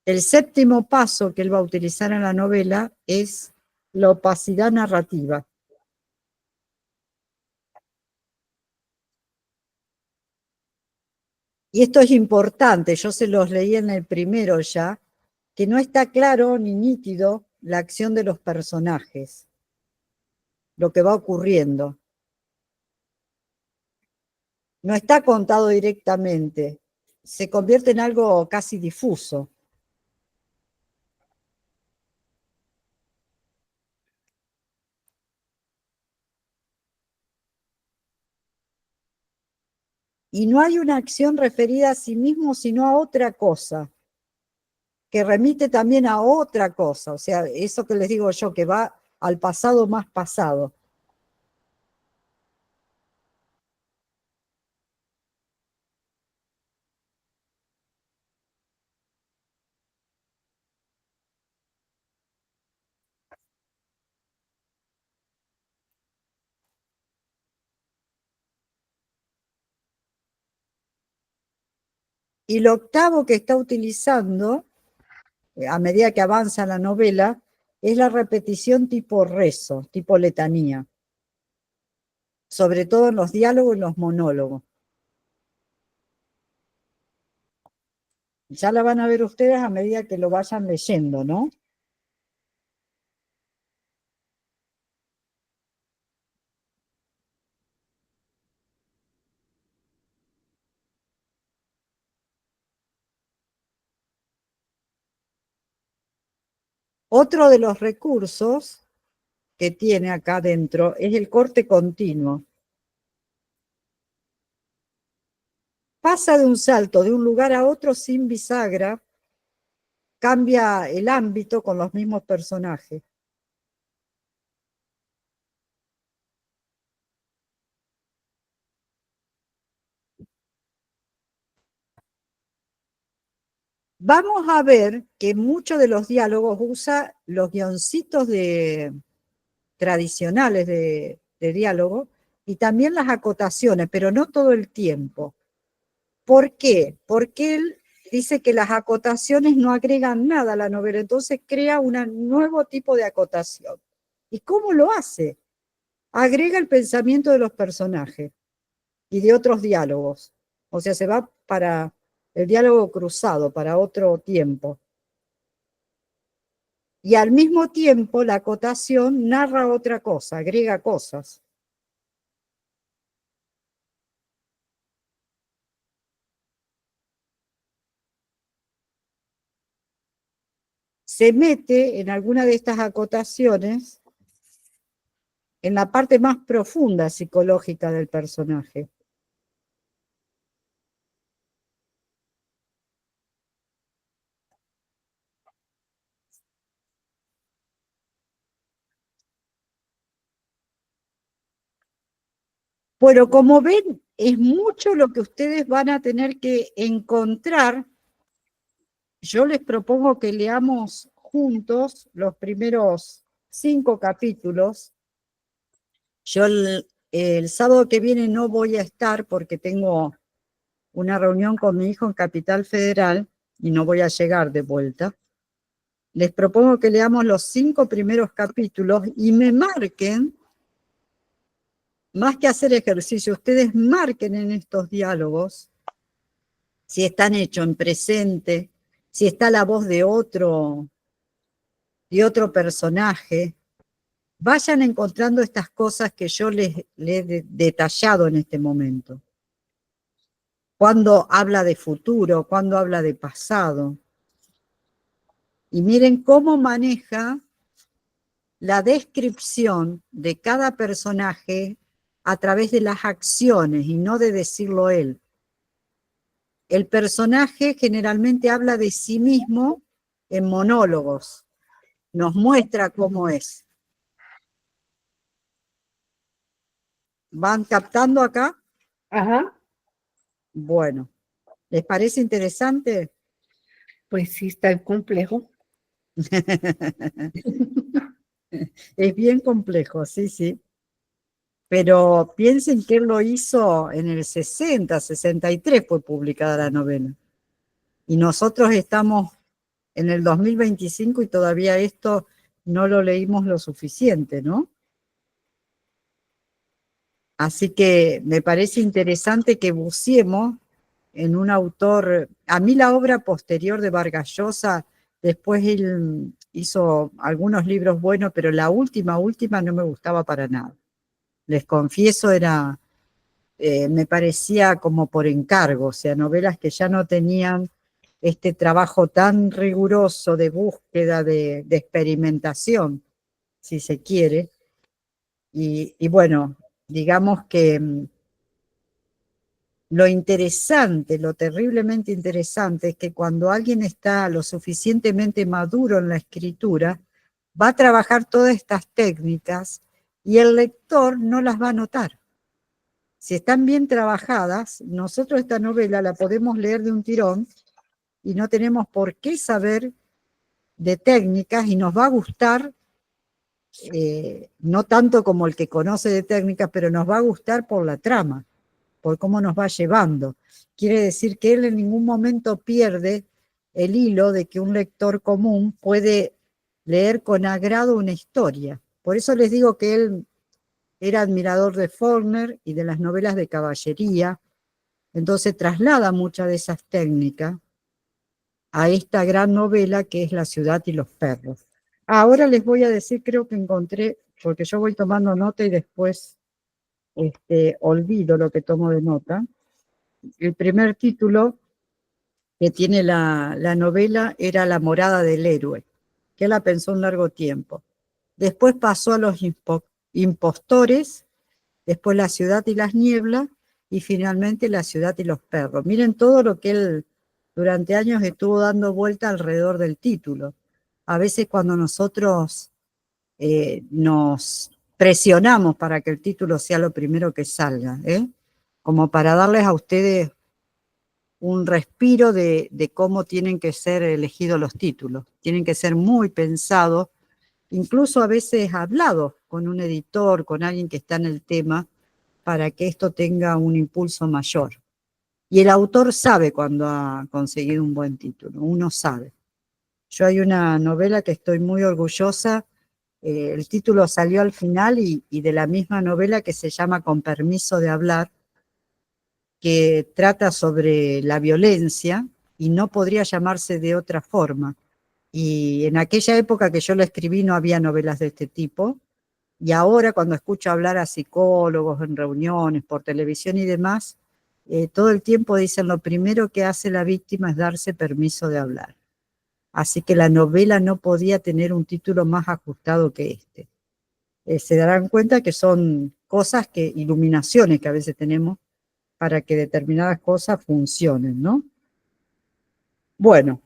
El séptimo paso que él va a utilizar en la novela es la opacidad narrativa. Y esto es importante, yo se los leí en el primero ya, que no está claro ni nítido la acción de los personajes, lo que va ocurriendo. No está contado directamente, se convierte en algo casi difuso. Y no hay una acción referida a sí mismo, sino a otra cosa, que remite también a otra cosa. O sea, eso que les digo yo, que va al pasado más pasado. Y lo octavo que está utilizando, a medida que avanza la novela, es la repetición tipo rezo, tipo letanía, sobre todo en los diálogos y los monólogos. Ya la van a ver ustedes a medida que lo vayan leyendo, ¿no? Otro de los recursos que tiene acá dentro es el corte continuo. Pasa de un salto de un lugar a otro sin bisagra, cambia el ámbito con los mismos personajes. Vamos a ver que muchos de los diálogos usa los guioncitos tradicionales de diálogo y también las acotaciones, pero no todo el tiempo. ¿Por qué? Porque él dice que las acotaciones no agregan nada a la novela, entonces crea un nuevo tipo de acotación. ¿Y cómo lo hace? Agrega el pensamiento de los personajes y de otros diálogos. O sea, se va para el diálogo cruzado, para otro tiempo. Y al mismo tiempo la acotación narra otra cosa, agrega cosas. se mete en alguna de estas acotaciones en la parte más profunda psicológica del personaje. Bueno, como ven, es mucho lo que ustedes van a tener que encontrar. Yo les propongo que leamos juntos los primeros 5 capítulos. Yo el sábado que viene no voy a estar porque tengo una reunión con mi hijo en Capital Federal y no voy a llegar de vuelta. Les propongo que leamos los 5 primeros capítulos y me marquen, más que hacer ejercicio, ustedes marquen en estos diálogos si están hechos en presente, si está la voz de otro personaje. Vayan encontrando estas cosas que yo les he detallado en este momento. Cuando habla de futuro, cuando habla de pasado. Y miren cómo maneja la descripción de cada personaje a través de las acciones y no de decirlo él. El personaje generalmente habla de sí mismo en monólogos. Nos muestra cómo es. ¿Van captando acá? Ajá. Bueno, ¿les parece interesante? Pues sí, está complejo. Es bien complejo, sí, sí. Pero piensen que él lo hizo en el 60, 63 fue publicada la novela. Y nosotros estamos en el 2025 y todavía esto no lo leímos lo suficiente, ¿no? Así que me parece interesante que buceemos en un autor. A mí la obra posterior de Vargas Llosa, después él hizo algunos libros buenos, pero la última no me gustaba para nada. Les confieso, me parecía como por encargo, o sea, novelas que ya no tenían este trabajo tan riguroso de búsqueda, de experimentación, si se quiere. Y bueno, digamos que lo interesante, lo terriblemente interesante es que cuando alguien está lo suficientemente maduro en la escritura, va a trabajar todas estas técnicas y el lector no las va a notar. Si están bien trabajadas, nosotros esta novela la podemos leer de un tirón y no tenemos por qué saber de técnicas y nos va a gustar, no tanto como el que conoce de técnicas, pero nos va a gustar por la trama, por cómo nos va llevando. Quiere decir que él en ningún momento pierde el hilo de que un lector común puede leer con agrado una historia. Por eso les digo que él era admirador de Faulkner y de las novelas de caballería, entonces traslada muchas de esas técnicas a esta gran novela que es La ciudad y los perros. Ahora les voy a decir, creo que encontré, porque yo voy tomando nota y después olvido lo que tomo de nota. El primer título que tiene la novela era La morada del héroe, que la pensó un largo tiempo. Después pasó a los impostores, después La ciudad y las nieblas, y finalmente La ciudad y los perros. Miren todo lo que él durante años estuvo dando vuelta alrededor del título. A veces cuando nosotros nos presionamos para que el título sea lo primero que salga, como para darles a ustedes un respiro de cómo tienen que ser elegidos los títulos. Tienen que ser muy pensados, incluso a veces hablados con un editor, con alguien que está en el tema, para que esto tenga un impulso mayor. Y el autor sabe cuando ha conseguido un buen título, uno sabe. Yo hay una novela que estoy muy orgullosa, el título salió al final y de la misma novela que se llama Con permiso de hablar, que trata sobre la violencia y no podría llamarse de otra forma. Y en aquella época que yo la escribí no había novelas de este tipo, y ahora cuando escucho hablar a psicólogos en reuniones, por televisión y demás, todo el tiempo dicen lo primero que hace la víctima es darse permiso de hablar. Así que la novela no podía tener un título más ajustado que este. Se darán cuenta que son cosas iluminaciones que a veces tenemos para que determinadas cosas funcionen, ¿no? Bueno,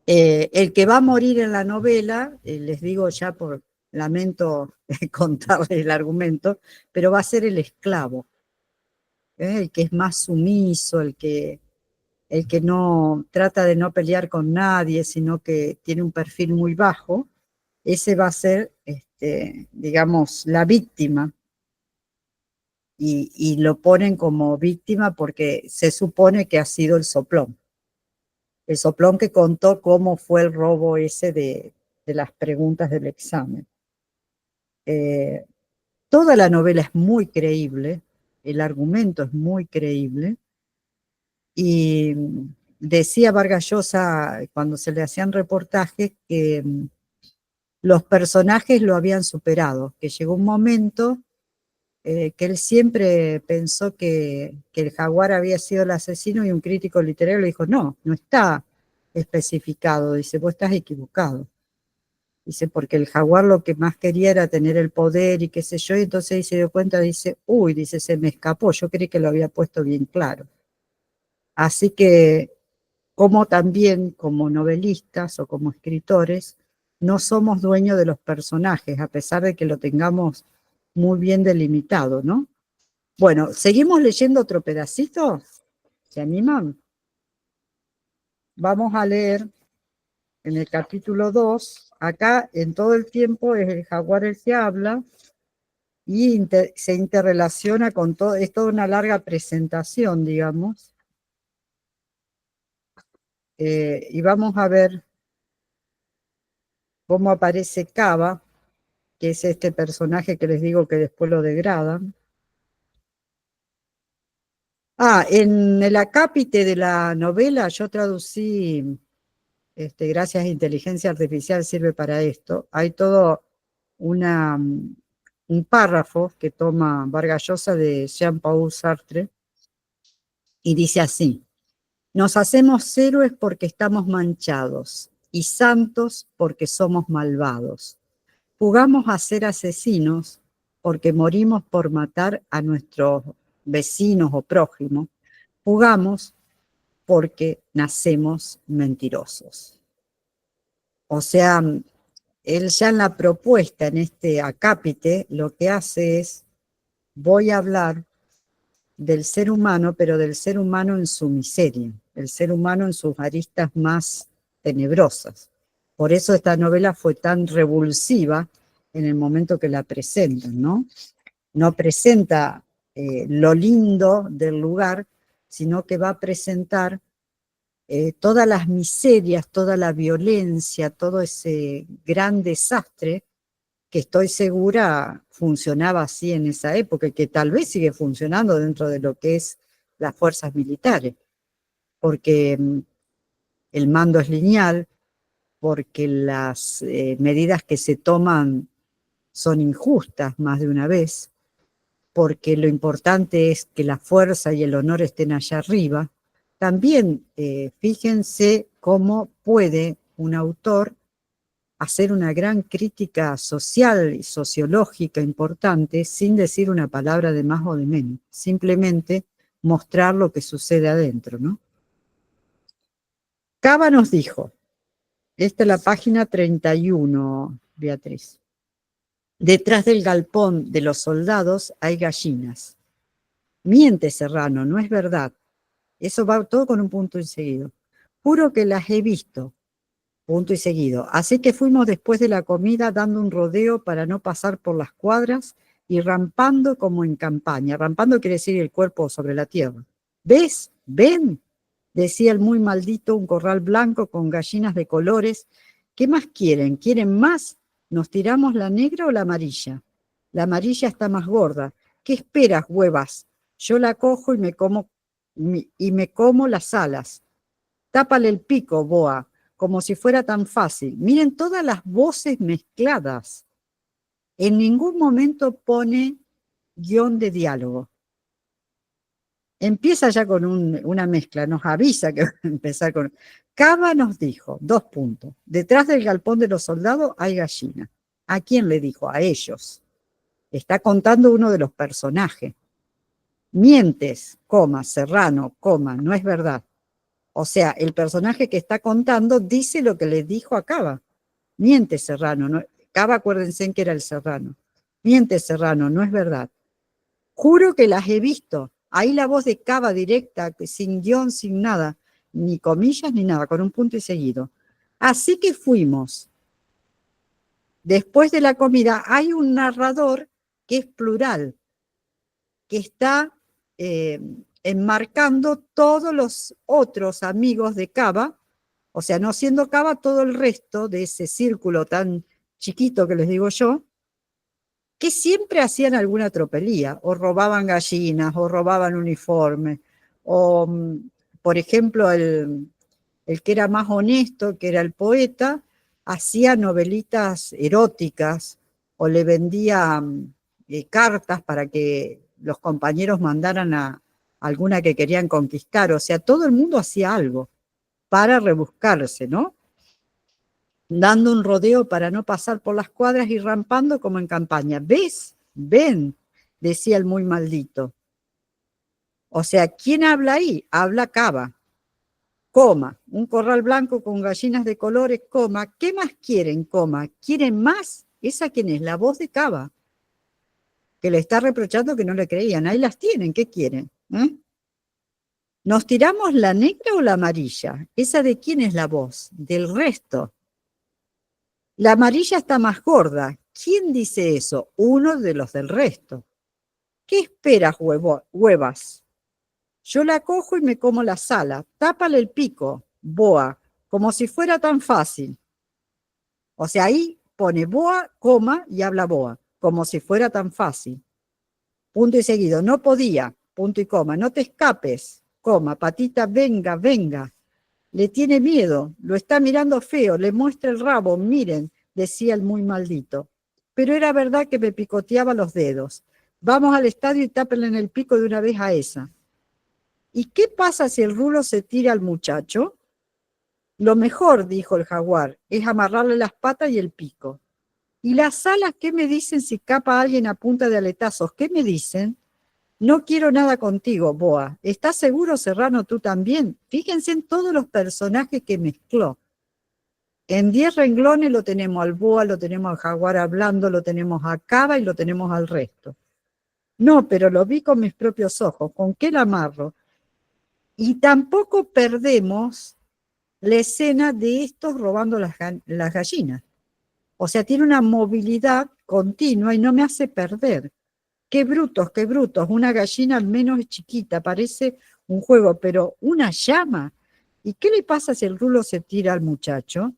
el que va a morir en la novela, les digo ya lamento contarles el argumento, pero va a ser el esclavo, el que es más sumiso, el que no trata de no pelear con nadie, sino que tiene un perfil muy bajo. Ese va a ser, digamos, la víctima. Y lo ponen como víctima porque se supone que ha sido el soplón. El soplón que contó cómo fue el robo ese de las preguntas del examen. Toda la novela es muy creíble, el argumento es muy creíble, y decía Vargas Llosa cuando se le hacían reportajes que los personajes lo habían superado, que llegó un momento que él siempre pensó que el jaguar había sido el asesino, y un crítico literario le dijo, no está especificado, dice, vos estás equivocado. Dice, porque el jaguar lo que más quería era tener el poder y qué sé yo, y entonces ahí se dio cuenta, dice, uy, dice, se me escapó, yo creí que lo había puesto bien claro. Así que, como también como novelistas o como escritores, no somos dueños de los personajes, a pesar de que lo tengamos muy bien delimitado, ¿no? Bueno, ¿seguimos leyendo otro pedacito? ¿Se animan? Vamos a leer en el capítulo 2, acá en todo el tiempo es el jaguar el que habla, y se interrelaciona con todo, es toda una larga presentación, digamos. Y vamos a ver cómo aparece Cava, que es este personaje que les digo que después lo degradan. En el acápite de la novela yo traducí, gracias a inteligencia artificial sirve para esto, hay todo un párrafo que toma Vargas Llosa de Jean-Paul Sartre, y dice así: nos hacemos héroes porque estamos manchados, y santos porque somos malvados. Jugamos a ser asesinos porque morimos por matar a nuestros vecinos o prójimos. Jugamos porque nacemos mentirosos. O sea, él ya en la propuesta, en este acápite, lo que hace es, voy a hablar del ser humano, pero del ser humano en su miseria, el ser humano en sus aristas más tenebrosas. Por eso esta novela fue tan revulsiva en el momento que la presentan, ¿no? No presenta lo lindo del lugar, sino que va a presentar todas las miserias, toda la violencia, todo ese gran desastre que estoy segura funcionaba así en esa época, y que tal vez sigue funcionando dentro de lo que es las fuerzas militares, porque el mando es lineal, porque las medidas que se toman son injustas más de una vez, porque lo importante es que la fuerza y el honor estén allá arriba. También fíjense cómo puede un autor hacer una gran crítica social y sociológica importante sin decir una palabra de más o de menos, simplemente mostrar lo que sucede adentro, ¿no? Cava nos dijo, esta es la página 31, Beatriz: detrás del galpón de los soldados hay gallinas. Miente, Serrano, no es verdad. Eso va todo con un punto y seguido. Juro que las he visto. Punto y seguido. Así que fuimos después de la comida dando un rodeo para no pasar por las cuadras y rampando como en campaña. Rampando quiere decir el cuerpo sobre la tierra. ¿Ves? ¿Ven? Decía el muy maldito, un corral blanco con gallinas de colores. ¿Qué más quieren? ¿Quieren más? ¿Nos tiramos la negra o la amarilla? La amarilla está más gorda. ¿Qué esperas, huevas? Yo la cojo y me como las alas. Tápale el pico, boa, como si fuera tan fácil. Miren todas las voces mezcladas. En ningún momento pone guión de diálogo. empieza ya con una mezcla, nos avisa que va a empezar con... Cava nos dijo, 2 puntos, detrás del galpón de los soldados hay gallina. ¿A quién le dijo? A ellos. Está contando uno de los personajes. Mientes, coma, Serrano, coma, no es verdad. O sea, el personaje que está contando dice lo que le dijo a Cava. Miente, Serrano. No, Cava, acuérdense en que era el Serrano. Miente, Serrano, no es verdad. Juro que las he visto. Ahí la voz de Cava directa, sin guión, sin nada, ni comillas ni nada, con un punto y seguido. Así que fuimos. Después de la comida hay un narrador que es plural, que está enmarcando todos los otros amigos de Cava, o sea, no siendo Cava todo el resto de ese círculo tan chiquito que les digo yo, que siempre hacían alguna tropelía, o robaban gallinas, o robaban uniformes, o, por ejemplo, el que era más honesto, que era el poeta, hacía novelitas eróticas, o le vendía cartas para que los compañeros mandaran a alguna que querían conquistar, o sea, todo el mundo hacía algo para rebuscarse, ¿no? Dando un rodeo para no pasar por las cuadras y rampando como en campaña. ¿Ves? Ven, decía el muy maldito. O sea, ¿quién habla ahí? Habla Cava. Coma, un corral blanco con gallinas de colores, coma. ¿Qué más quieren, coma? ¿Quieren más? ¿Esa quién es? La voz de Cava, que le está reprochando que no le creían. Ahí las tienen, ¿qué quieren? ¿Nos tiramos la negra o la amarilla? ¿Esa de quién es la voz? Del resto. La amarilla está más gorda. ¿Quién dice eso? Uno de los del resto. ¿Qué esperas, huevas? Yo la cojo y me como la sala. Tápale el pico, boa, como si fuera tan fácil. O sea, ahí pone boa, coma, y habla boa, como si fuera tan fácil. Punto y seguido. No podía, punto y coma. No te escapes, coma. Patita, venga, venga. Le tiene miedo, lo está mirando feo, le muestra el rabo, miren, decía el muy maldito. Pero era verdad que me picoteaba los dedos. Vamos al estadio y tápenle en el pico de una vez a esa. ¿Y qué pasa si el rulo se tira al muchacho? Lo mejor, dijo el jaguar, es amarrarle las patas y el pico. ¿Y las alas qué me dicen si capa alguien a punta de aletazos? ¿Qué me dicen? No quiero nada contigo, boa. ¿Estás seguro, Serrano, tú también? Fíjense en todos los personajes que mezcló. En 10 renglones lo tenemos al boa, lo tenemos al jaguar hablando, lo tenemos a Cava y lo tenemos al resto. No, pero lo vi con mis propios ojos. ¿Con qué la amarro? Y tampoco perdemos la escena de estos robando las gallinas. O sea, tiene una movilidad continua y no me hace perder. Qué brutos, qué brutos. Una gallina al menos es chiquita, parece un juego, pero una llama. ¿Y qué le pasa si el rulo se tira al muchacho?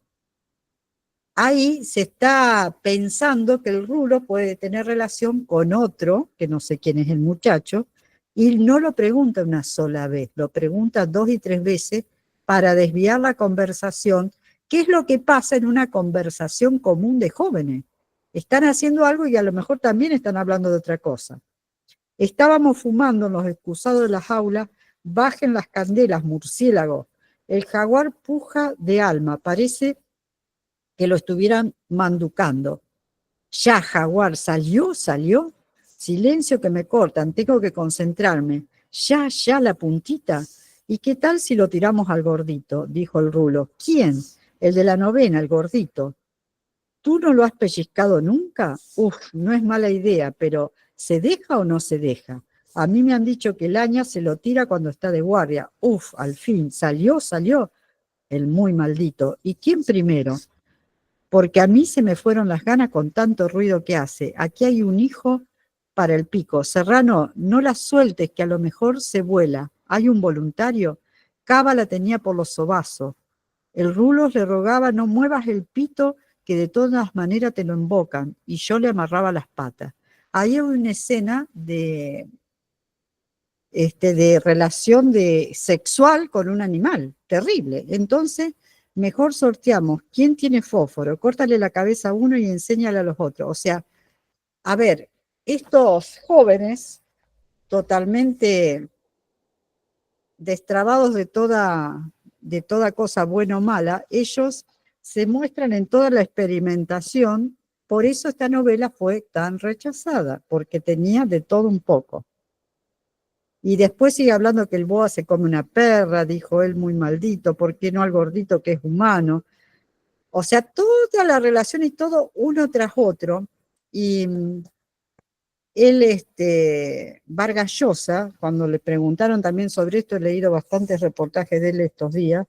Ahí se está pensando que el rulo puede tener relación con otro, que no sé quién es el muchacho, y no lo pregunta una sola vez, lo pregunta 2 y 3 veces para desviar la conversación, que es lo que pasa en una conversación común de jóvenes. Están haciendo algo y a lo mejor también están hablando de otra cosa. Estábamos fumando en los excusados de la jaula, bajen las candelas, murciélago. El jaguar puja de alma, parece que lo estuvieran manducando. Ya, jaguar, ¿salió? ¿Salió? Silencio que me cortan, tengo que concentrarme. Ya, la puntita. ¿Y qué tal si lo tiramos al gordito? Dijo el rulo. ¿Quién? El de la novena, el gordito. ¿Tú no lo has pellizcado nunca? Uf, no es mala idea, pero ¿se deja o no se deja? A mí me han dicho que el aña se lo tira cuando está de guardia. Uf, al fin, salió. El muy maldito. ¿Y quién primero? Porque a mí se me fueron las ganas con tanto ruido que hace. Aquí hay un hijo para el pico. Serrano, no la sueltes, que a lo mejor se vuela. ¿Hay un voluntario? Cava la tenía por los sobazos. El rulo le rogaba, no muevas el pito, que de todas maneras te lo embocan, y yo le amarraba las patas. Ahí hay una escena de relación sexual con un animal, terrible. Entonces, mejor sorteamos quién tiene fósforo, córtale la cabeza a uno y enséñale a los otros. O sea, a ver, estos jóvenes totalmente destrabados de toda cosa buena o mala, ellos se muestran en toda la experimentación. Por eso esta novela fue tan rechazada, porque tenía de todo un poco. Y después sigue hablando que el boa se come una perra, dijo él muy maldito, ¿por qué no al gordito que es humano? O sea, toda la relación y todo uno tras otro. Y él, Vargas Llosa, cuando le preguntaron también sobre esto, he leído bastantes reportajes de él estos días,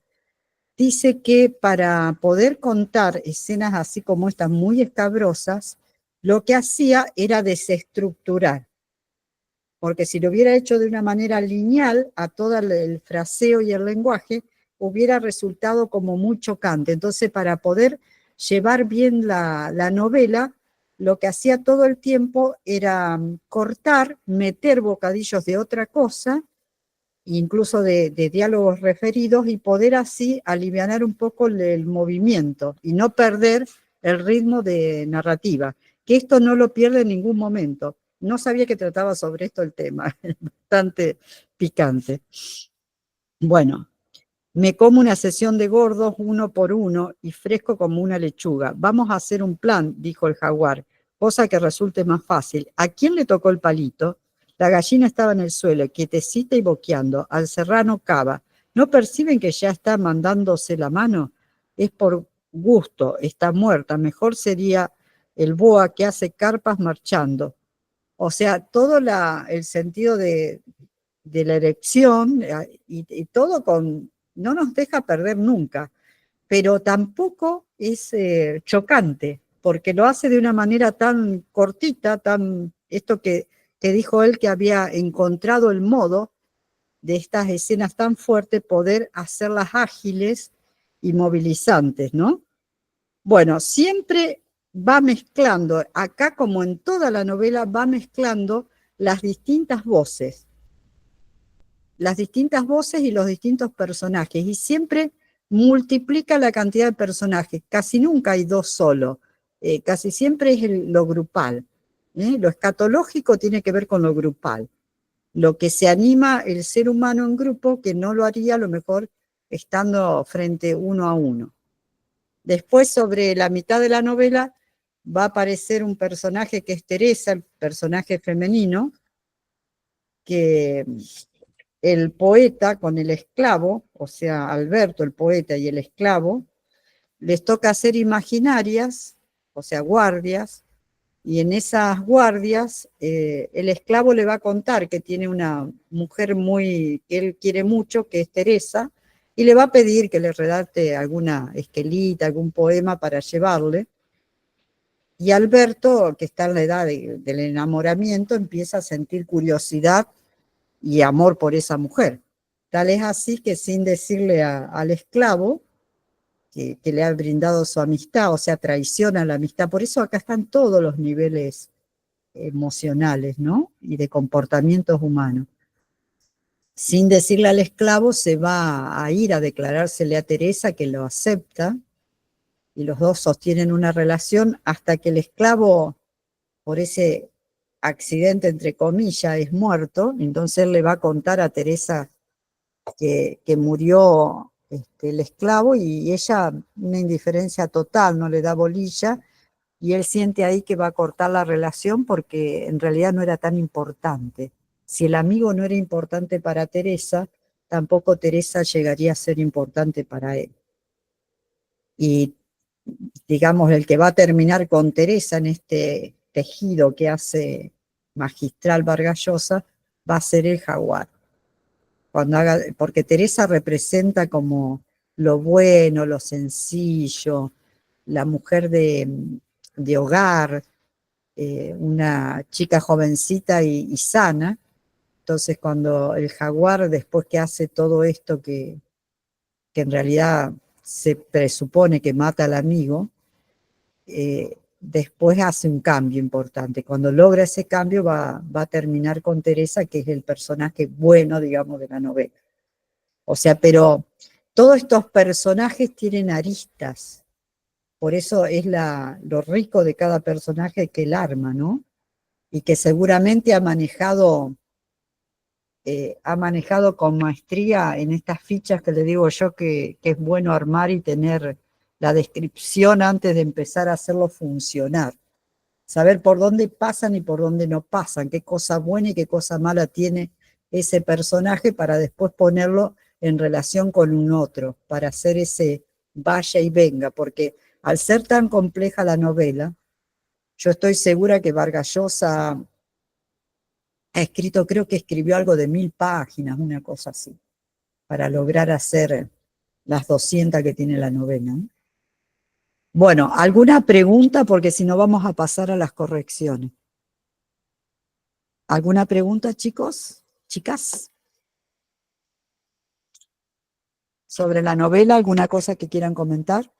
dice que para poder contar escenas así como estas muy escabrosas, lo que hacía era desestructurar, porque si lo hubiera hecho de una manera lineal a todo el fraseo y el lenguaje, hubiera resultado como muy chocante. Entonces, para poder llevar bien la novela, lo que hacía todo el tiempo era cortar, meter bocadillos de otra cosa, incluso de diálogos referidos, y poder así alivianar un poco el movimiento y no perder el ritmo de narrativa, que esto no lo pierde en ningún momento. No sabía que trataba sobre esto el tema, es bastante picante. Bueno, me como una sesión de gordos uno por uno y fresco como una lechuga. Vamos a hacer un plan, dijo el jaguar, cosa que resulte más fácil. ¿A quién le tocó el palito? La gallina estaba en el suelo, quietecita y boqueando. Al serrano cava. ¿No perciben que ya está mandándose la mano? Es por gusto, está muerta. Mejor sería el boa que hace carpas marchando. O sea, todo el sentido de la erección y todo no nos deja perder nunca, pero tampoco es chocante, porque lo hace de una manera tan cortita, esto que dijo él, que había encontrado el modo de estas escenas tan fuertes, poder hacerlas ágiles y movilizantes, ¿no? Bueno, siempre va mezclando, acá como en toda la novela, va mezclando las distintas voces y los distintos personajes, y siempre multiplica la cantidad de personajes, casi nunca hay dos solo, casi siempre es lo grupal. Lo escatológico tiene que ver con lo grupal, lo que se anima el ser humano en grupo, que no lo haría a lo mejor estando frente uno a uno. Después, sobre la mitad de la novela, va a aparecer un personaje que es Teresa, el personaje femenino, que el poeta con el esclavo, o sea, Alberto, el poeta, y el esclavo, les toca hacer imaginarias, o sea, guardias, y en esas guardias el esclavo le va a contar que tiene una mujer que él quiere mucho, que es Teresa, y le va a pedir que le redacte alguna esquelita, algún poema para llevarle. Y Alberto, que está en la edad del enamoramiento, empieza a sentir curiosidad y amor por esa mujer. Tal es así que, sin decirle al esclavo que le ha brindado su amistad, o sea, traiciona la amistad. Por eso acá están todos los niveles emocionales, ¿no? Y de comportamientos humanos. Sin decirle al esclavo, se va a ir a declarársele a Teresa, que lo acepta, y los dos sostienen una relación hasta que el esclavo, por ese accidente entre comillas, es muerto. Entonces él le va a contar a Teresa que murió el esclavo, y ella, una indiferencia total, no le da bolilla, y él siente ahí que va a cortar la relación porque en realidad no era tan importante. Si el amigo no era importante para Teresa, tampoco Teresa llegaría a ser importante para él. Y digamos, el que va a terminar con Teresa en este tejido que hace magistral Vargas Llosa va a ser el jaguar. Porque Teresa representa como lo bueno, lo sencillo, la mujer de hogar, una chica jovencita y sana. Entonces, cuando el jaguar, después que hace todo esto que en realidad se presupone que mata al amigo, después hace un cambio importante. Cuando logra ese cambio va a terminar con Teresa, que es el personaje bueno, digamos, de la novela. O sea, pero todos estos personajes tienen aristas. Por eso es lo rico de cada personaje que él arma, ¿no? Y que seguramente ha manejado ha manejado con maestría en estas fichas que le digo yo que es bueno armar y tener la descripción antes de empezar a hacerlo funcionar. Saber por dónde pasan y por dónde no pasan, qué cosa buena y qué cosa mala tiene ese personaje para después ponerlo en relación con un otro, para hacer ese vaya y venga, porque al ser tan compleja la novela, yo estoy segura que Vargas Llosa ha escrito, creo que escribió algo de 1000 páginas, una cosa así, para lograr hacer las 200 que tiene la novela, ¿no? Bueno, ¿alguna pregunta? Porque si no vamos a pasar a las correcciones. ¿Alguna pregunta, chicos? ¿Chicas? ¿Sobre la novela? ¿Alguna cosa que quieran comentar?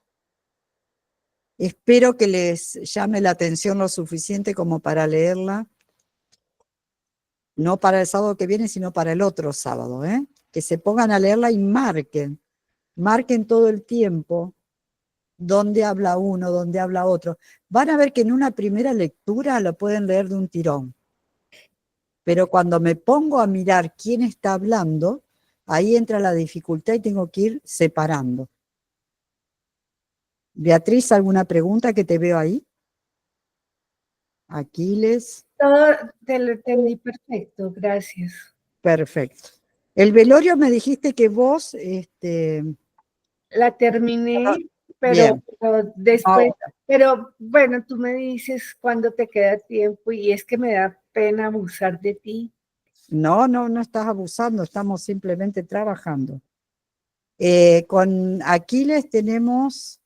Espero que les llame la atención lo suficiente como para leerla, no para el sábado que viene, sino para el otro sábado, ¿eh? Que se pongan a leerla y marquen todo el tiempo dónde habla uno, dónde habla otro. Van a ver que en una primera lectura lo pueden leer de un tirón, pero cuando me pongo a mirar quién está hablando, ahí entra la dificultad y tengo que ir separando. Beatriz, ¿alguna pregunta que te veo ahí? Aquiles. Todo te lo entendí perfecto, gracias. Perfecto. El velorio me dijiste que vos, La terminé, bien, pero después, ahora, pero bueno, tú me dices cuándo te queda tiempo y es que me da pena abusar de ti. no estás abusando, estamos simplemente trabajando. Con Aquiles tenemos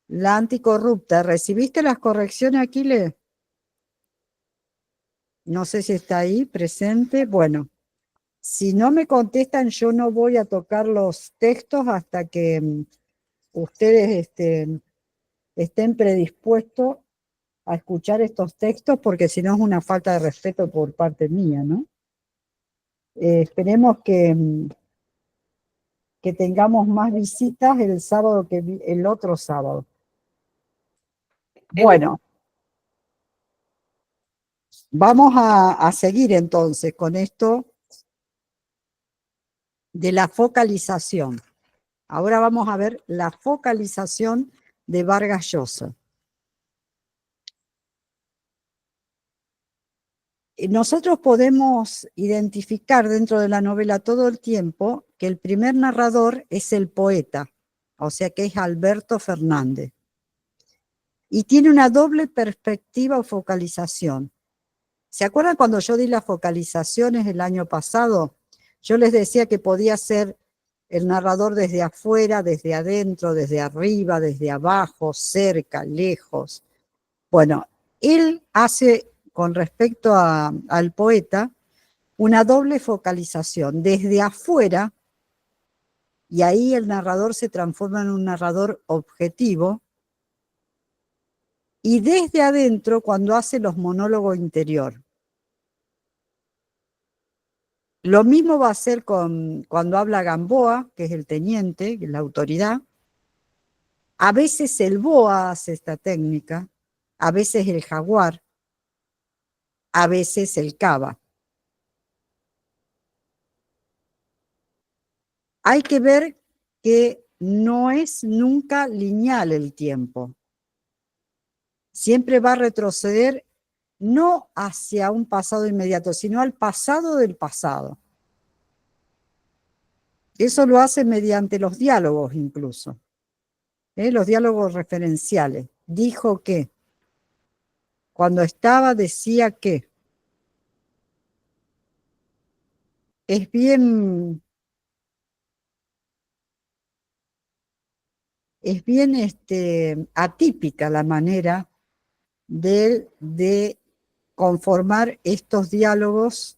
la anticorrupta. ¿Recibiste las correcciones, Aquiles? No sé si está ahí presente. Bueno, si no me contestan, yo no voy a tocar los textos hasta que ustedes estén predispuestos a escuchar estos textos, porque si no es una falta de respeto por parte mía, ¿no? Esperemos que tengamos más visitas el sábado el otro sábado. Bueno, vamos a seguir entonces con esto de la focalización. Ahora vamos a ver la focalización de Vargas Llosa. Nosotros podemos identificar dentro de la novela todo el tiempo que el primer narrador es el poeta, o sea que es Alberto Fernández. Y tiene una doble perspectiva o focalización. ¿Se acuerdan cuando yo di las focalizaciones el año pasado? Yo les decía que podía ser el narrador desde afuera, desde adentro, desde arriba, desde abajo, cerca, lejos. Bueno, él hace, con respecto al poeta, una doble focalización, desde afuera, y ahí el narrador se transforma en un narrador objetivo, y desde adentro cuando hace los monólogos interior. Lo mismo va a hacer cuando habla Gamboa, que es el teniente, que es la autoridad. A veces el boa hace esta técnica, a veces el jaguar, a veces el caba. Hay que ver que no es nunca lineal el tiempo. Siempre va a retroceder no hacia un pasado inmediato, sino al pasado del pasado. Eso lo hace mediante los diálogos incluso, los diálogos referenciales. Dijo que, cuando estaba decía que. Es bien atípica la manera de conformar estos diálogos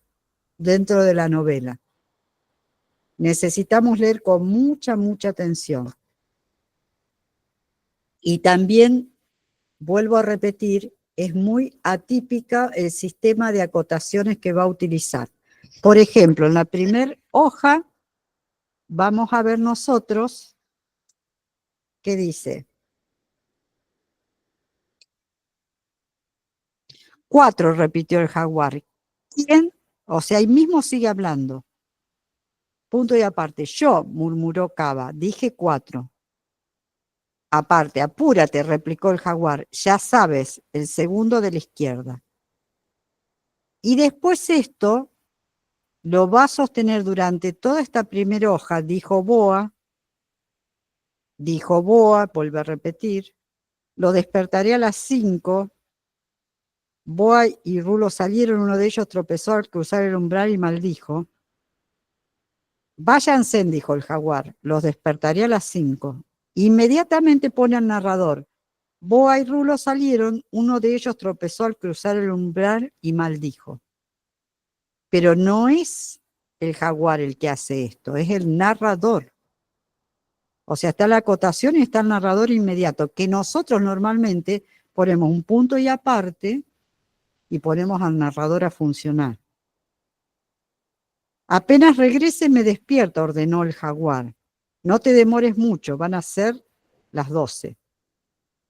dentro de la novela. Necesitamos leer con mucha atención. Y también, vuelvo a repetir, es muy atípica el sistema de acotaciones que va a utilizar. Por ejemplo, en la primera hoja vamos a ver nosotros qué dice. 4, repitió el jaguar. ¿Quién? O sea, ahí mismo sigue hablando. Punto y aparte. Yo, murmuró Cava, dije 4. Aparte, apúrate, replicó el jaguar. Ya sabes, el segundo de la izquierda. Y después esto lo va a sostener durante toda esta primera hoja, dijo Boa, vuelve a repetir. Lo despertaré a las 5. Boa y Rulo salieron, uno de ellos tropezó al cruzar el umbral y maldijo. Váyanse, dijo el jaguar, los despertaré a las 5. Inmediatamente pone al narrador. Boa y Rulo salieron, uno de ellos tropezó al cruzar el umbral y maldijo. Pero no es el jaguar el que hace esto, es el narrador. O sea, está la acotación y está el narrador inmediato, que nosotros normalmente ponemos un punto y aparte y ponemos al narrador a funcionar. Apenas regrese me despierta, ordenó el jaguar. No te demores mucho, van a ser las 12.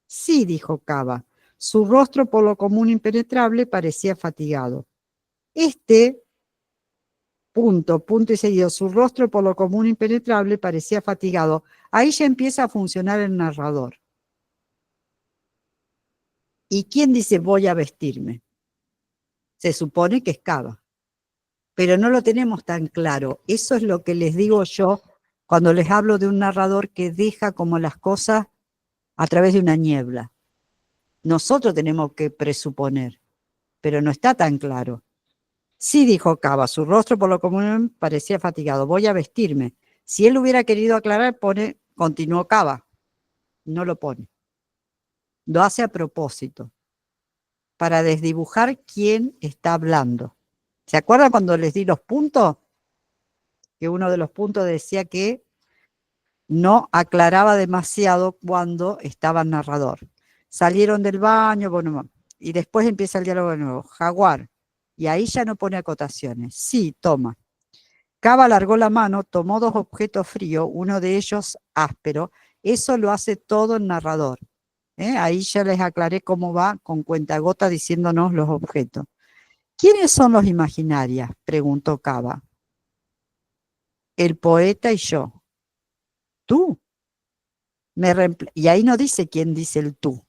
Sí, dijo Cava. Su rostro por lo común impenetrable parecía fatigado. Punto y seguido, su rostro por lo común impenetrable parecía fatigado. Ahí ya empieza a funcionar el narrador. ¿Y quién dice voy a vestirme? Se supone que es Cava. Pero no lo tenemos tan claro. Eso es lo que les digo yo cuando les hablo de un narrador que deja como las cosas a través de una niebla. Nosotros tenemos que presuponer, pero no está tan claro. Sí, dijo Cava, su rostro por lo común parecía fatigado. Voy a vestirme. Si él hubiera querido aclarar, continuó Cava. No lo pone. Lo hace a propósito, para desdibujar quién está hablando. ¿Se acuerdan cuando les di los puntos? Que uno de los puntos decía que no aclaraba demasiado cuando estaba el narrador. Salieron del baño, bueno, y después empieza el diálogo de nuevo. Jaguar. Y ahí ya no pone acotaciones. Sí, toma. Cava alargó la mano, tomó 2 objetos fríos, uno de ellos áspero. Eso lo hace todo el narrador. Ahí ya les aclaré cómo va con cuentagota diciéndonos los objetos. ¿Quiénes son los imaginarias?, preguntó Cava. El poeta y yo. ¿Tú? Y ahí no dice quién dice el tú.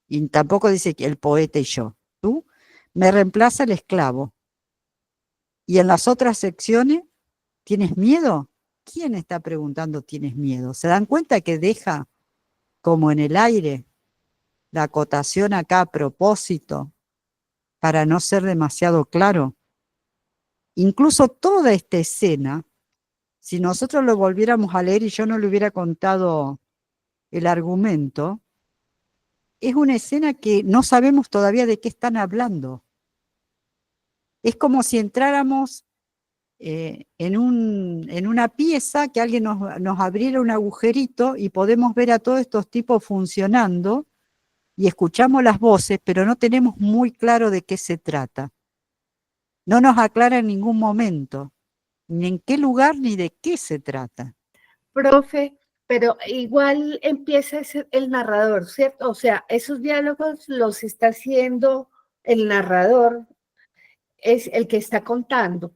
Y tampoco dice que el poeta y yo. ¿Tú? Me reemplaza el esclavo. Y en las otras secciones, ¿tienes miedo? ¿Quién está preguntando tienes miedo? ¿Se dan cuenta que deja como en el aire la acotación acá a propósito para no ser demasiado claro? Incluso toda esta escena, si nosotros lo volviéramos a leer y yo no le hubiera contado el argumento, es una escena que no sabemos todavía de qué están hablando. Es como si entráramos en una pieza, que alguien nos abriera un agujerito y podemos ver a todos estos tipos funcionando y escuchamos las voces, pero no tenemos muy claro de qué se trata. No nos aclara en ningún momento ni en qué lugar ni de qué se trata. Profe, pero igual empieza el narrador, ¿cierto? O sea, esos diálogos los está haciendo el narrador, es el que está contando.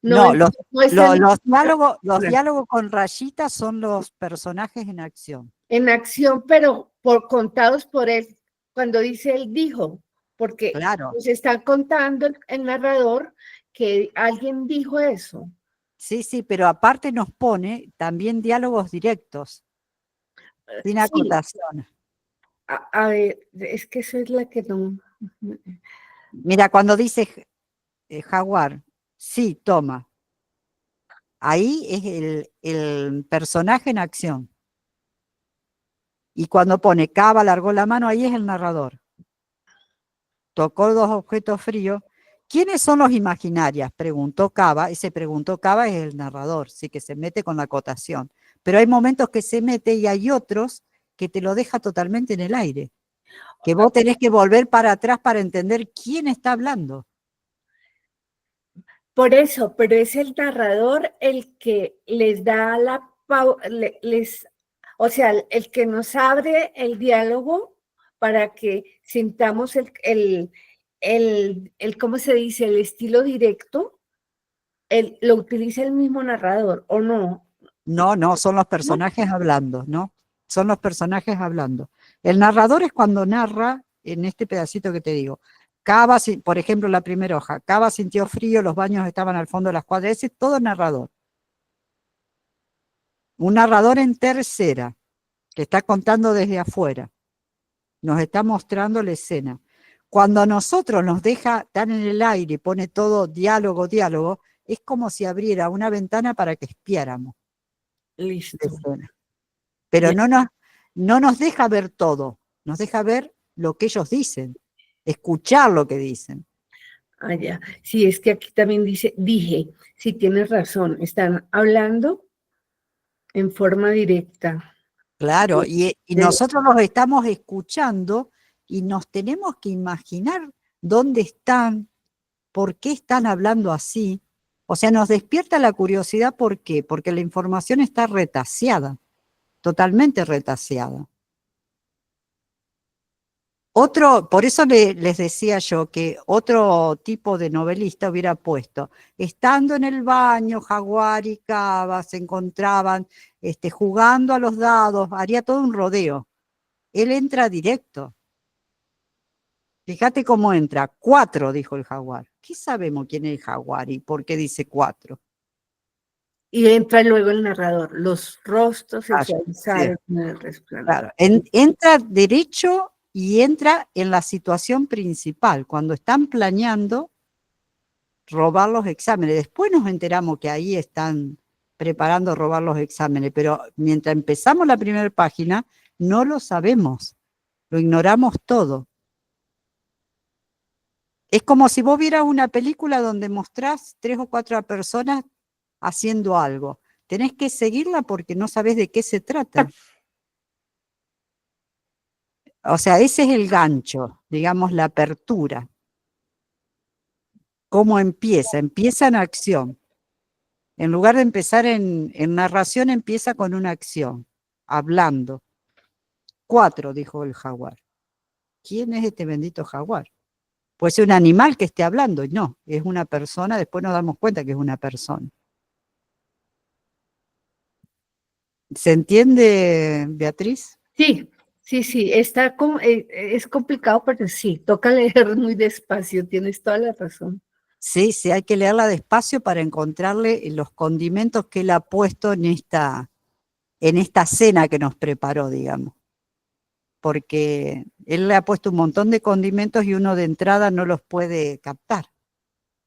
No, los Claro. diálogos con rayitas son los personajes en acción. En acción, pero contados por él, cuando dice él dijo, porque Claro. nos está contando el narrador que alguien dijo eso. Sí, pero aparte nos pone también diálogos directos, sin acotación. A ver, es que esa es la que no. Mira, cuando dice jaguar, sí, toma. Ahí es el personaje en acción. Y cuando pone Cava alargó la mano, ahí es el narrador. Tocó 2 objetos fríos. ¿Quiénes son los imaginarias?, preguntó Cava. Ese preguntó Cava es el narrador, sí, que se mete con la acotación. Pero hay momentos que se mete y hay otros que te lo deja totalmente en el aire. Que vos tenés que volver para atrás para entender quién está hablando. Por eso, pero es el narrador el que les da o sea, el que nos abre el diálogo para que sintamos ¿cómo se dice? El estilo directo lo utiliza el mismo narrador, ¿o no? No, no, son los personajes hablando, ¿no? Son los personajes hablando. El narrador es cuando narra, en este pedacito que te digo, Cava, por ejemplo, la primera hoja, Cava sintió frío, los baños estaban al fondo de las cuadras, ese es todo narrador. Un narrador en tercera, que está contando desde afuera, nos está mostrando la escena. Cuando a nosotros nos deja tan en el aire y pone todo diálogo, diálogo, es como si abriera una ventana para que espiáramos la Listo. escena. Pero Ya. no nos deja ver todo, nos deja ver lo que ellos dicen, escuchar lo que dicen. Ah, ya. Sí, es que aquí también dije, si tienes razón, están hablando en forma directa. Claro, y De- nosotros los estamos escuchando y nos tenemos que imaginar dónde están, por qué están hablando así. O sea, nos despierta la curiosidad, ¿por qué? Porque la información está retaseada, totalmente retaseada. Por eso les decía yo que otro tipo de novelista hubiera puesto, estando en el baño, Jaguar y Cava se encontraban jugando a los dados, haría todo un rodeo. Él entra directo. Fíjate cómo entra. 4, dijo el Jaguar. ¿Qué sabemos quién es el Jaguar y por qué dice 4? Y entra luego el narrador, los rostros se Ah, sí, suavizaron en el resplandor. claro. Entra derecho y entra en la situación principal, cuando están planeando robar los exámenes. Después nos enteramos que ahí están preparando robar los exámenes, pero mientras empezamos la primera página, no lo sabemos, lo ignoramos todo. Es como si vos vieras una película donde mostrás 3 o 4 personas haciendo algo. Tenés que seguirla porque no sabés de qué se trata. O sea, ese es el gancho, digamos, la apertura. ¿Cómo empieza? Empieza en acción. En lugar de empezar en narración, empieza con una acción, hablando. 4, dijo el Jaguar. ¿Quién es este bendito Jaguar? Puede ser un animal que esté hablando. No, es una persona, después nos damos cuenta que es una persona. ¿Se entiende, Beatriz? Sí, sí, sí, es complicado, pero sí, toca leer muy despacio, tienes toda la razón. Sí, sí, hay que leerla despacio para encontrarle los condimentos que él ha puesto en esta cena que nos preparó, digamos. Porque él le ha puesto un montón de condimentos y uno de entrada no los puede captar.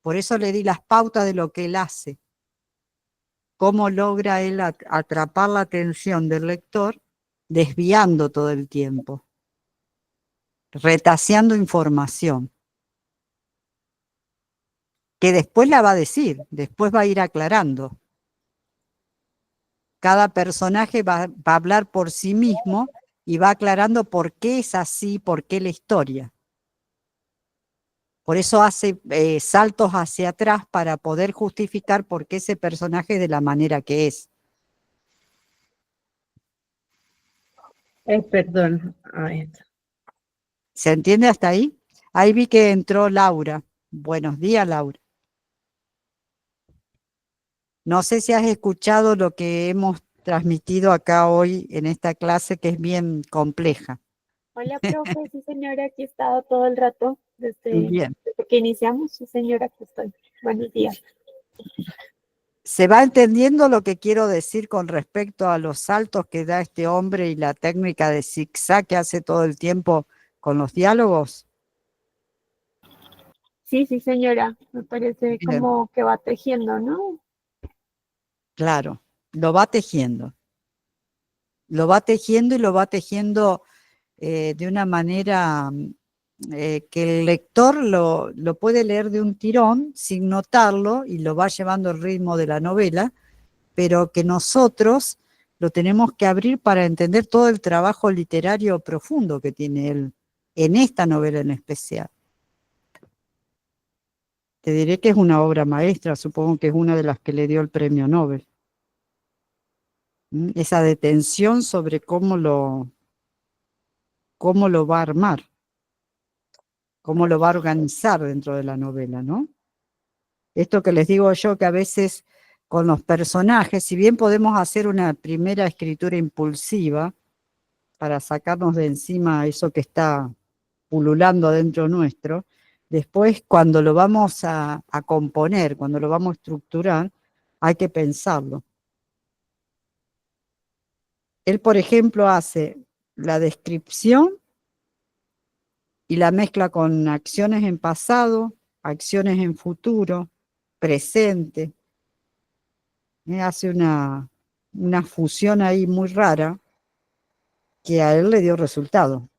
Por eso le di las pautas de lo que él hace. Cómo logra él atrapar la atención del lector desviando todo el tiempo, retaseando información, que después la va a decir, después va a ir aclarando. Cada personaje va a hablar por sí mismo y va aclarando por qué es así, por qué la historia. Por eso hace saltos hacia atrás para poder justificar por qué ese personaje es de la manera que es. Perdón, a ver. ¿Se entiende hasta ahí? Ahí vi que entró Laura. Buenos días, Laura. No sé si has escuchado lo que hemos transmitido acá hoy en esta clase, que es bien compleja. Hola, profe, sí, señora, aquí he estado todo el rato Bien. desde que iniciamos. Sí, señora, aquí estoy. Buenos días. ¿Se va entendiendo lo que quiero decir con respecto a los saltos que da este hombre y la técnica de zigzag que hace todo el tiempo con los diálogos? Sí, sí, señora, me parece Bien, como que va tejiendo, ¿no? claro, lo va tejiendo. Lo va tejiendo y lo va tejiendo de una manera que el lector lo puede leer de un tirón sin notarlo y lo va llevando el ritmo de la novela, pero que nosotros lo tenemos que abrir para entender todo el trabajo literario profundo que tiene él en esta novela en especial. Te diré que es una obra maestra, supongo que es una de las que le dio el premio Nobel. Esa detención sobre cómo lo va a armar, cómo lo va a organizar dentro de la novela, ¿no? Esto que les digo yo, que a veces con los personajes, si bien podemos hacer una primera escritura impulsiva para sacarnos de encima eso que está pululando dentro nuestro, después cuando lo vamos a componer, cuando lo vamos a estructurar, hay que pensarlo. Él, por ejemplo, hace la descripción y la mezcla con acciones en pasado, acciones en futuro, presente. Hace una fusión ahí muy rara que a él le dio resultado.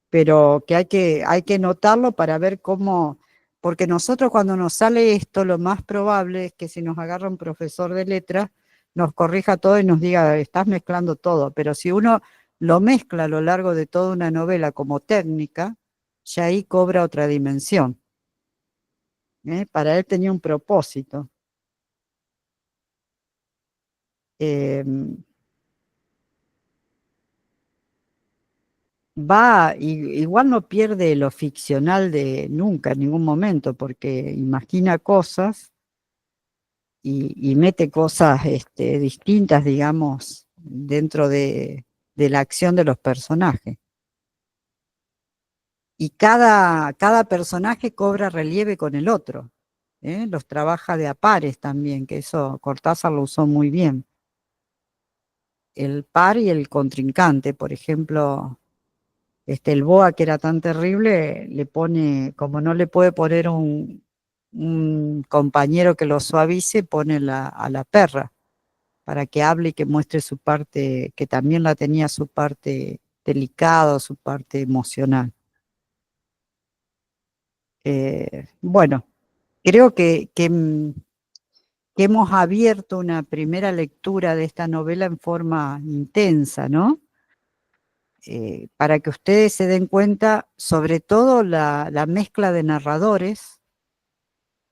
Pero que hay que notarlo para ver cómo, porque nosotros cuando nos sale esto, lo más probable es que si nos agarra un profesor de letras, nos corrija todo y nos diga, estás mezclando todo, pero si uno lo mezcla a lo largo de toda una novela como técnica, ya ahí cobra otra dimensión. Para él tenía un propósito. Igual no pierde lo ficcional de nunca, en ningún momento, porque imagina cosas y mete cosas distintas, digamos, dentro de la acción de los personajes. Y cada personaje cobra relieve con el otro. Los trabaja de a pares también, que eso Cortázar lo usó muy bien. El par y el contrincante, por ejemplo, el Boa, que era tan terrible, le pone, como no le puede poner un compañero que lo suavice, pone a la perra, para que hable y que muestre su parte, que también la tenía su parte delicada, su parte emocional. Bueno, creo que hemos abierto una primera lectura de esta novela en forma intensa, ¿no? Para que ustedes se den cuenta, sobre todo la mezcla de narradores,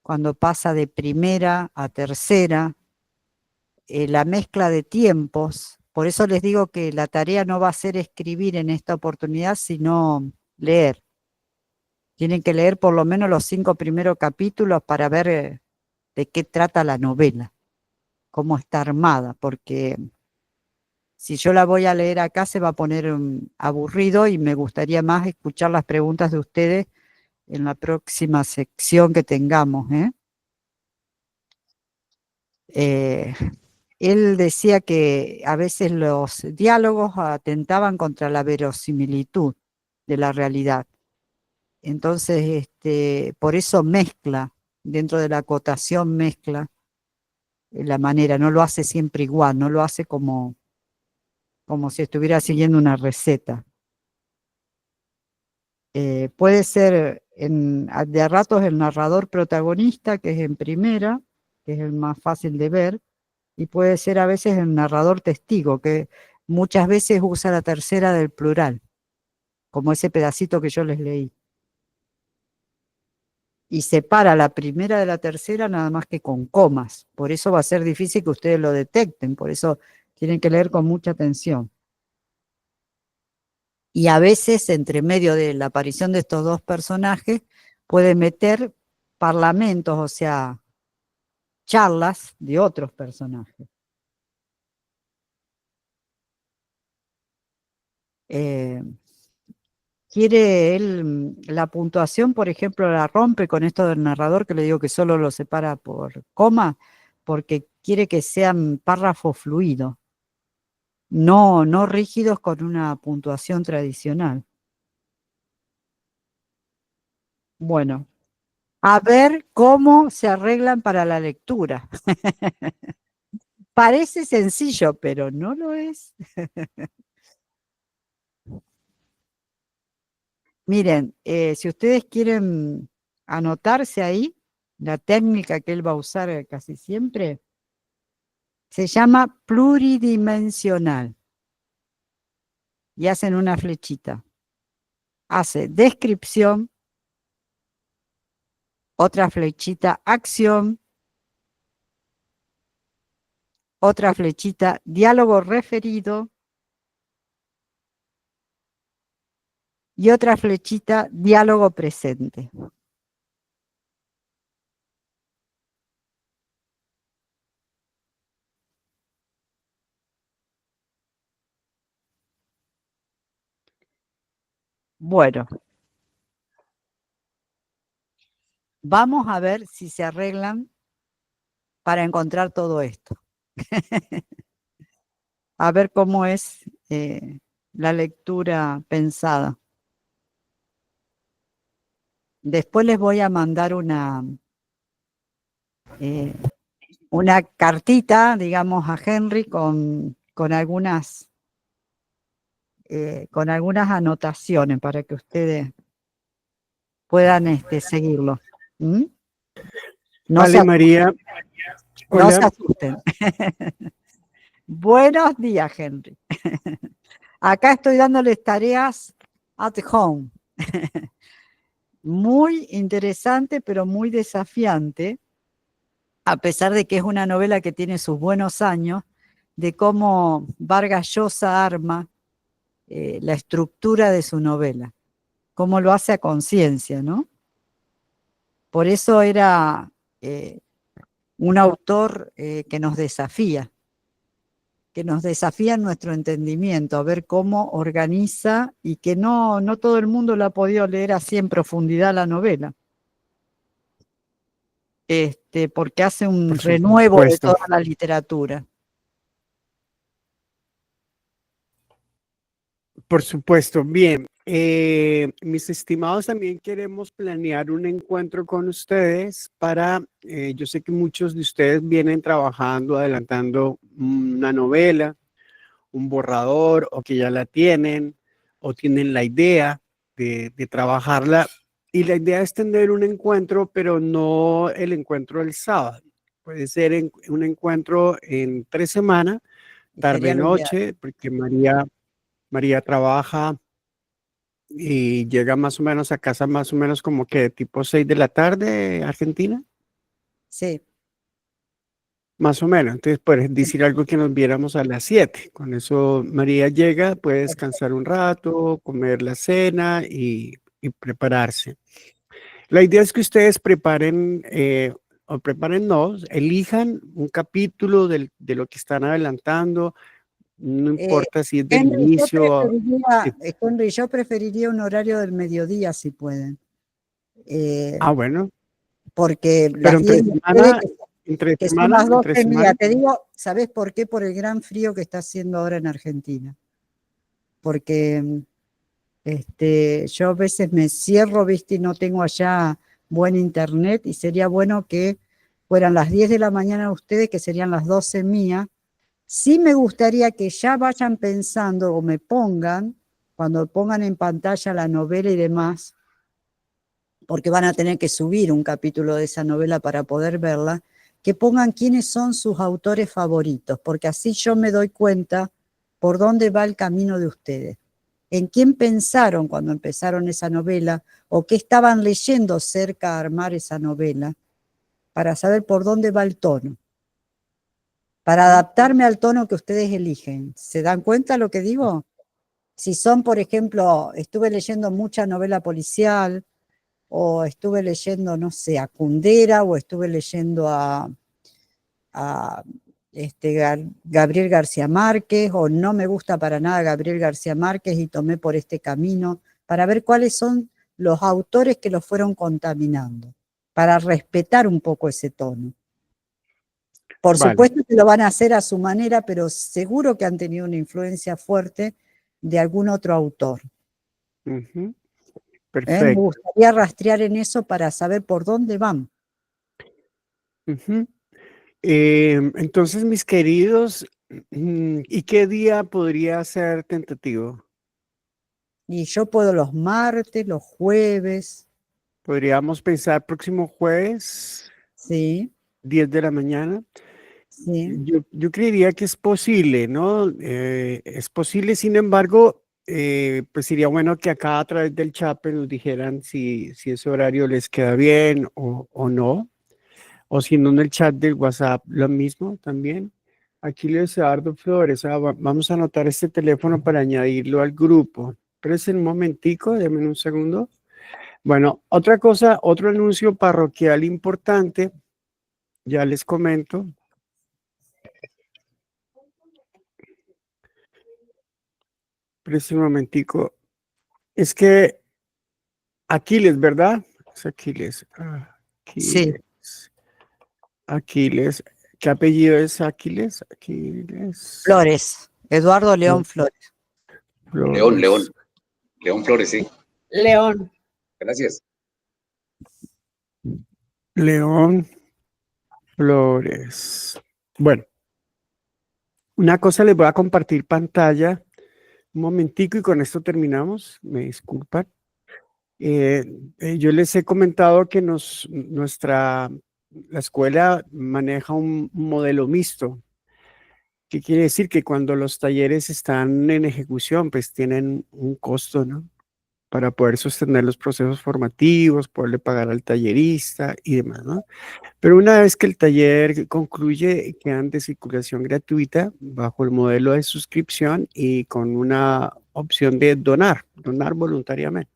cuando pasa de primera a tercera, la mezcla de tiempos. Por eso les digo que la tarea no va a ser escribir en esta oportunidad, sino leer. Tienen que leer por lo menos los 5 primeros capítulos para ver de qué trata la novela, cómo está armada, porque si yo la voy a leer acá se va a poner aburrido y me gustaría más escuchar las preguntas de ustedes en la próxima sección que tengamos. Eh, Él decía que a veces los diálogos atentaban contra la verosimilitud de la realidad. Entonces, por eso mezcla, dentro de la acotación mezcla la manera, no lo hace siempre igual, no lo hace como si estuviera siguiendo una receta. Puede ser de a ratos el narrador protagonista, que es en primera, que es el más fácil de ver, y puede ser a veces el narrador testigo, que muchas veces usa la tercera del plural, como ese pedacito que yo les leí. Y separa la primera de la tercera nada más que con comas. Por eso va a ser difícil que ustedes lo detecten, por eso tienen que leer con mucha atención. Y a veces, entre medio de la aparición de estos dos personajes, puede meter parlamentos, o sea, charlas de otros personajes. Quiere él, la puntuación, por ejemplo, la rompe con esto del narrador, que le digo que solo lo separa por coma, porque quiere que sean párrafos fluidos, no rígidos con una puntuación tradicional. Bueno, a ver cómo se arreglan para la lectura. Parece sencillo, pero no lo es. Miren, si ustedes quieren anotarse ahí, la técnica que él va a usar casi siempre, se llama pluridimensional. Y hacen una flechita. Hace descripción, otra flechita acción, otra flechita diálogo referido y otra flechita diálogo presente. Bueno, vamos a ver si se arreglan para encontrar todo esto. A ver cómo es la lectura pensada. Después les voy a mandar una cartita, digamos, a Henry con algunas anotaciones para que ustedes puedan seguirlo. ¿Mm? No Vale, María. no se Hola. asusten. Buenos días, Henry. Acá estoy dándoles tareas at home. Muy interesante, pero muy desafiante, a pesar de que es una novela que tiene sus buenos años, de cómo Vargas Llosa arma la estructura de su novela, cómo lo hace a conciencia, ¿no? Por eso era un autor que nos desafía en nuestro entendimiento, a ver cómo organiza y que no todo el mundo lo ha podido leer así en profundidad la novela. Porque hace un Por renuevo de supuesto. toda la literatura. Por supuesto. Bien, mis estimados, también queremos planear un encuentro con ustedes para, yo sé que muchos de ustedes vienen trabajando, adelantando una novela, un borrador, o que ya la tienen, o tienen la idea de trabajarla. Y la idea es tener un encuentro, pero no el encuentro del sábado. Puede ser un encuentro en 3 semanas, Y sería lo ideal. tarde-noche, porque María trabaja y llega más o menos a casa más o menos como que tipo 6 de la tarde, Argentina, Sí. más o menos. Entonces, puedes decir algo que nos viéramos a las 7. Con eso María llega, puede descansar un rato, comer la cena y prepararse. La idea es que ustedes preparen, o preparen, no, elijan un capítulo de lo que están adelantando, no Eh, importa si es del Henry, inicio. Henry, yo preferiría un horario del mediodía si pueden. Bueno, Porque pero las 10 de ustedes, que son las entre 12 semana. mías, te digo, ¿sabés por qué? Por el gran frío que está haciendo ahora en Argentina. Porque yo a veces me cierro, viste, y no tengo allá buen internet, y sería bueno que fueran las 10 de la mañana ustedes, que serían las 12 mías. Sí me gustaría que ya vayan pensando o me pongan, cuando pongan en pantalla la novela y demás, porque van a tener que subir un capítulo de esa novela para poder verla, que pongan quiénes son sus autores favoritos, porque así yo me doy cuenta por dónde va el camino de ustedes. En quién pensaron cuando empezaron esa novela o qué estaban leyendo cerca a armar esa novela, para saber por dónde va el tono, para adaptarme al tono que ustedes eligen. ¿Se dan cuenta lo que digo? Si son, por ejemplo, estuve leyendo mucha novela policial, o estuve leyendo, no sé, a Kundera, o estuve leyendo a Gabriel García Márquez, o no me gusta para nada Gabriel García Márquez y tomé por este camino, para ver cuáles son los autores que lo fueron contaminando, para respetar un poco ese tono. Por Vale. supuesto que lo van a hacer a su manera, pero seguro que han tenido una influencia fuerte de algún otro autor. Ujú. Me Perfecto. gustaría rastrear en eso para saber por dónde van. Ujú. Entonces, mis queridos, ¿y qué día podría ser tentativo? Y yo puedo los martes, los jueves, Podríamos pensar próximo jueves, sí, 10 de la mañana. sí. Yo creería que es posible, ¿no? Es posible, sin embargo, pues sería bueno que acá a través del chat pues, nos dijeran si ese horario les queda bien o no, o si no en el chat del WhatsApp lo mismo también. Aquí Luis Eduardo Flores, vamos a anotar este teléfono para añadirlo al grupo. Pero es un momentico, denme un segundo. Bueno, otra cosa, otro anuncio parroquial importante, ya les comento. Pero un momentico. Es que Aquiles, ¿verdad? Es Aquiles. Sí, Aquiles. ¿Qué apellido es Aquiles? Aquiles. Flores, Eduardo León Flores. León, Flores. León Flores, sí. León. Gracias. León Flores. Bueno, una cosa les voy a compartir pantalla un momentico y con esto terminamos. Me disculpan. Yo les he comentado que la escuela maneja un modelo mixto. ¿Qué quiere decir? Que cuando los talleres están en ejecución, pues tienen un costo, ¿no? Para poder sostener los procesos formativos, poderle pagar al tallerista y demás, ¿no? Pero una vez que el taller concluye, quedan de circulación gratuita bajo el modelo de suscripción y con una opción de donar voluntariamente.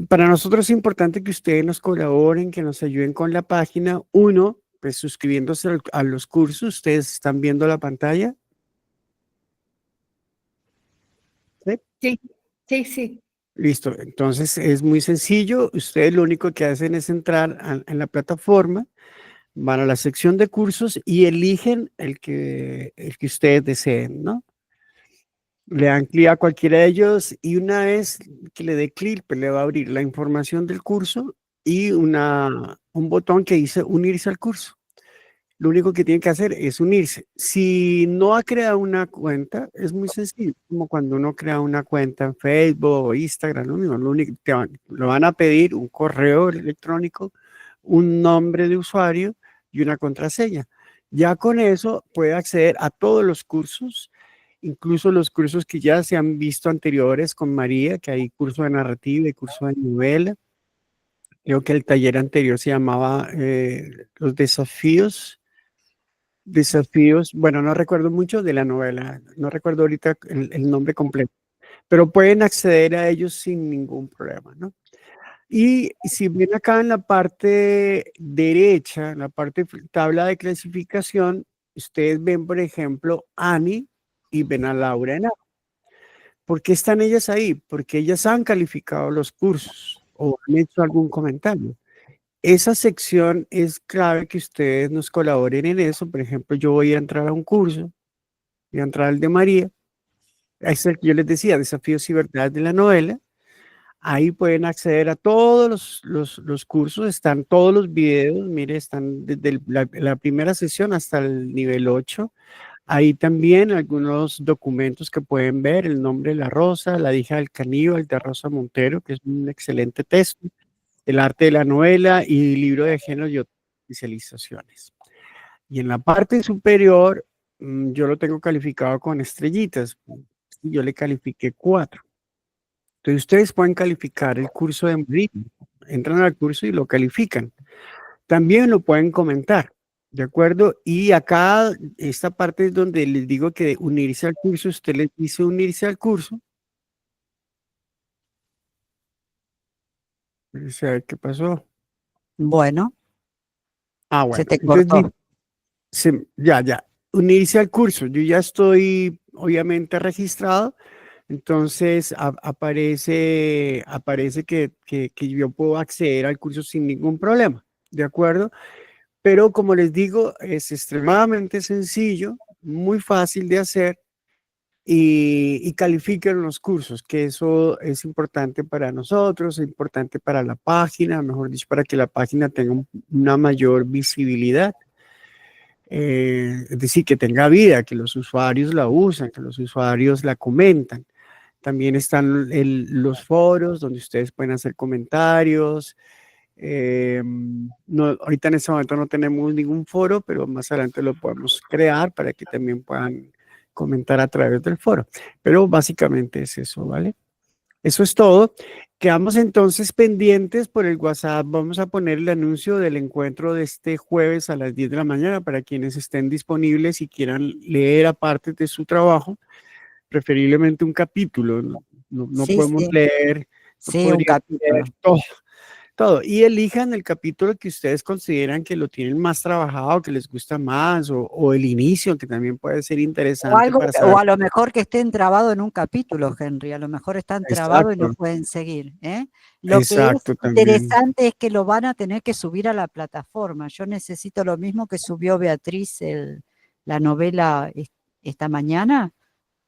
Para nosotros es importante que ustedes nos colaboren, que nos ayuden con la página. Uno, pues suscribiéndose a los cursos. Ustedes están viendo la pantalla. ¿Sí? Sí, sí, sí. Listo. Entonces es muy sencillo. Ustedes lo único que hacen es entrar en la plataforma, van a la sección de cursos y eligen el que ustedes deseen, ¿no? Le dan clic a cualquiera de ellos y una vez que le dé clic, pues le va a abrir la información del curso y un botón que dice unirse al curso. Lo único que tiene que hacer es unirse. Si no ha creado una cuenta, es muy sencillo, como cuando uno crea una cuenta en Facebook o Instagram, lo mismo, lo único que lo van a pedir un correo electrónico, un nombre de usuario y una contraseña. Ya con eso puede acceder a todos los cursos, incluso los cursos que ya se han visto anteriores con María, que hay curso de narrativa y curso de novela. Creo que el taller anterior se llamaba Los desafíos, bueno, no recuerdo mucho de la novela, no recuerdo ahorita el nombre completo, pero pueden acceder a ellos sin ningún problema, ¿no? Y si ven acá en la parte derecha, en la parte tabla de clasificación, ustedes ven, por ejemplo, Annie y ven a Laura en A. ¿Por qué están ellas ahí? Porque ellas han calificado los cursos o han hecho algún comentario. Esa sección es clave que ustedes nos colaboren en eso. Por ejemplo, yo voy a entrar a un curso, voy a entrar al de María. Es el que yo les decía, Desafíos y Verdades de la Novela. Ahí pueden acceder a todos los cursos, están todos los videos, mire, están desde la primera sesión hasta el nivel 8. Ahí también algunos documentos que pueden ver, el nombre de la rosa, la hija del caníbal de Rosa Montero, que es un excelente texto, el arte de la novela y libro de género y otras especializaciones. Y en la parte superior, yo lo tengo calificado con estrellitas. Yo le califiqué 4. Entonces ustedes pueden calificar el curso de Madrid, entran al curso y lo califican. También lo pueden comentar, ¿de acuerdo? Y acá, esta parte es donde les digo que unirse al curso, usted les dice unirse al curso. O sea, ¿qué pasó? Bueno, Ah, se bueno, te entonces cortó. ya, unirse al curso. Yo ya estoy obviamente registrado, entonces aparece que yo puedo acceder al curso sin ningún problema, ¿de acuerdo? Pero como les digo, es extremadamente sencillo, muy fácil de hacer y califiquen los cursos, que eso es importante para nosotros, es importante para la página, mejor dicho, para que la página tenga una mayor visibilidad. Es decir, que tenga vida, que los usuarios la usan, que los usuarios la comentan. También están los foros donde ustedes pueden hacer comentarios. No, ahorita en este momento no tenemos ningún foro, pero más adelante lo podemos crear para que también puedan comentar a través del foro. Pero básicamente es eso, ¿vale? Eso es todo. Quedamos entonces pendientes por el WhatsApp. Vamos a poner el anuncio del encuentro de este jueves a las 10 de la mañana para quienes estén disponibles y quieran leer aparte de su trabajo, preferiblemente un capítulo. No Sí, podemos sí, leer, no sí, un podríamos capítulo. leer todo. todo. Y elijan el capítulo que ustedes consideran que lo tienen más trabajado, que les gusta más, o el inicio, que también puede ser O interesante algo, para o saber. a lo mejor que estén trabados en un capítulo, Henry, a lo mejor están trabados y no Exacto, pueden seguir, ¿eh? Lo que es exacto también. interesante es que lo van a tener que subir a la plataforma. Yo necesito lo mismo que subió Beatriz la novela esta mañana,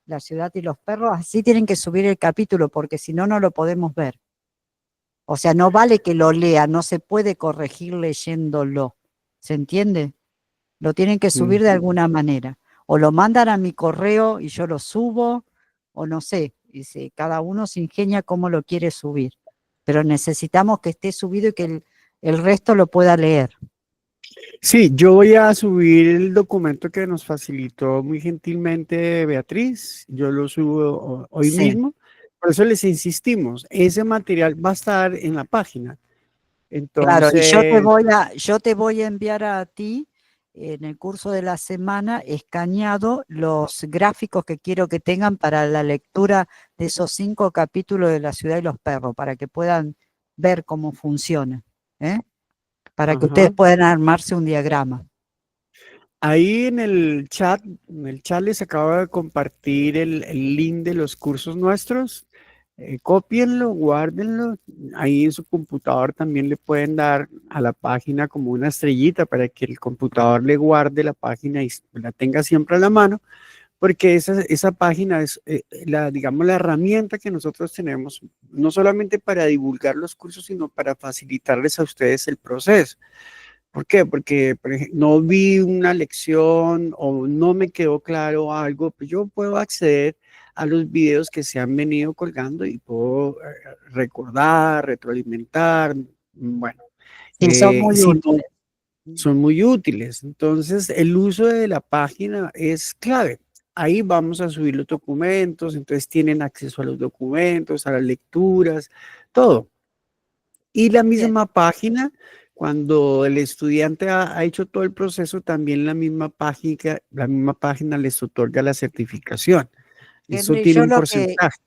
La ciudad y los perros, así tienen que subir el capítulo, porque si no, no lo podemos ver. O sea, no vale que lo lea, no se puede corregir leyéndolo. ¿Se entiende? Lo tienen que subir de alguna manera. O lo mandan a mi correo y yo lo subo, o no sé. Cada uno se ingenia cómo lo quiere subir. Pero necesitamos que esté subido y que el resto lo pueda leer. Sí, yo voy a subir el documento que nos facilitó muy gentilmente Beatriz. Yo lo subo hoy Sí. mismo. Por eso les insistimos, ese material va a estar en la página. Claro, y Entonces, yo te voy a enviar a ti en el curso de la semana escaneado los gráficos que quiero que tengan para la lectura de esos 5 capítulos de La ciudad y los perros, para que puedan ver cómo funciona, ¿eh? Para que ustedes ajá. puedan armarse un diagrama. Ahí en el chat les acabo de compartir el link de los cursos nuestros. Cópienlo, guárdenlo. Ahí en su computador también le pueden dar a la página como una estrellita para que el computador le guarde la página y la tenga siempre a la mano, porque esa página es digamos, la herramienta que nosotros tenemos, no solamente para divulgar los cursos, sino para facilitarles a ustedes el proceso. ¿Por qué? Porque por ejemplo, no vi una lección o no me quedó claro algo, pues yo puedo acceder a los videos que se han venido colgando y puedo recordar, retroalimentar. Bueno, Sí, son muy si no, útiles. son muy útiles. Entonces, el uso de la página es clave. Ahí vamos a subir los documentos, entonces tienen acceso a los documentos, a las lecturas, todo. Y la Bien. misma página, cuando el estudiante ha hecho todo el proceso, también la misma página les otorga la certificación. Eso Henry, tiene yo un porcentaje.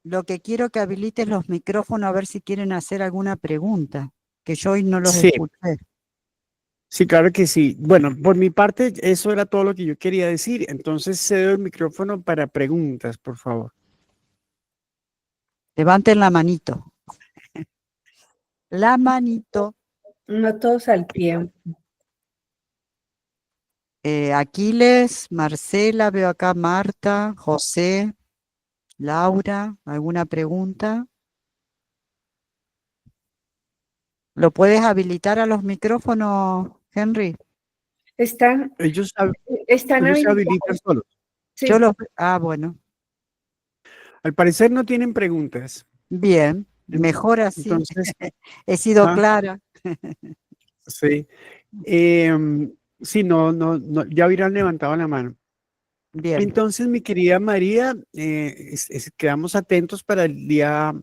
lo que quiero que habilites los micrófonos a ver si quieren hacer alguna pregunta, que yo hoy no los Sí, escuché. sí, claro que sí. Bueno, por mi parte, eso era todo lo que yo quería decir. Entonces, cedo el micrófono para preguntas, por favor. Levanten la manito. La manito. No todos al tiempo. Aquiles, Marcela, veo acá Marta, José, Laura, ¿alguna pregunta? ¿Lo puedes habilitar a los micrófonos, Henry? Están, Ellos, están ellos se habilitados. habilitan solos. Yo Sí. bueno, Al parecer no tienen preguntas. bien, mejor así. Entonces, He sido ah, clara. sí. Sí, ya hubieran levantado la mano. Bien, Entonces, mi querida María, quedamos atentos para el día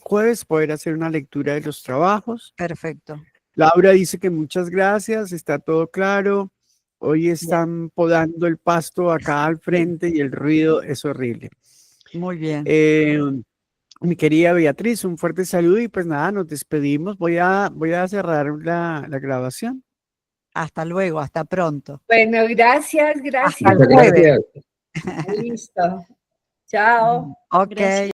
jueves poder hacer una lectura de los trabajos. perfecto. Laura dice que muchas gracias, está todo claro. Hoy Bien, están podando el pasto acá al bien, frente y el ruido es horrible. muy bien. Eh, Mi querida Beatriz, un fuerte saludo y pues nada, nos despedimos. Voy a cerrar la grabación. Hasta luego, hasta pronto. Bueno, gracias, Hasta gracias. el Muchas jueves. gracias. Listo. Chao. Ok. Gracias.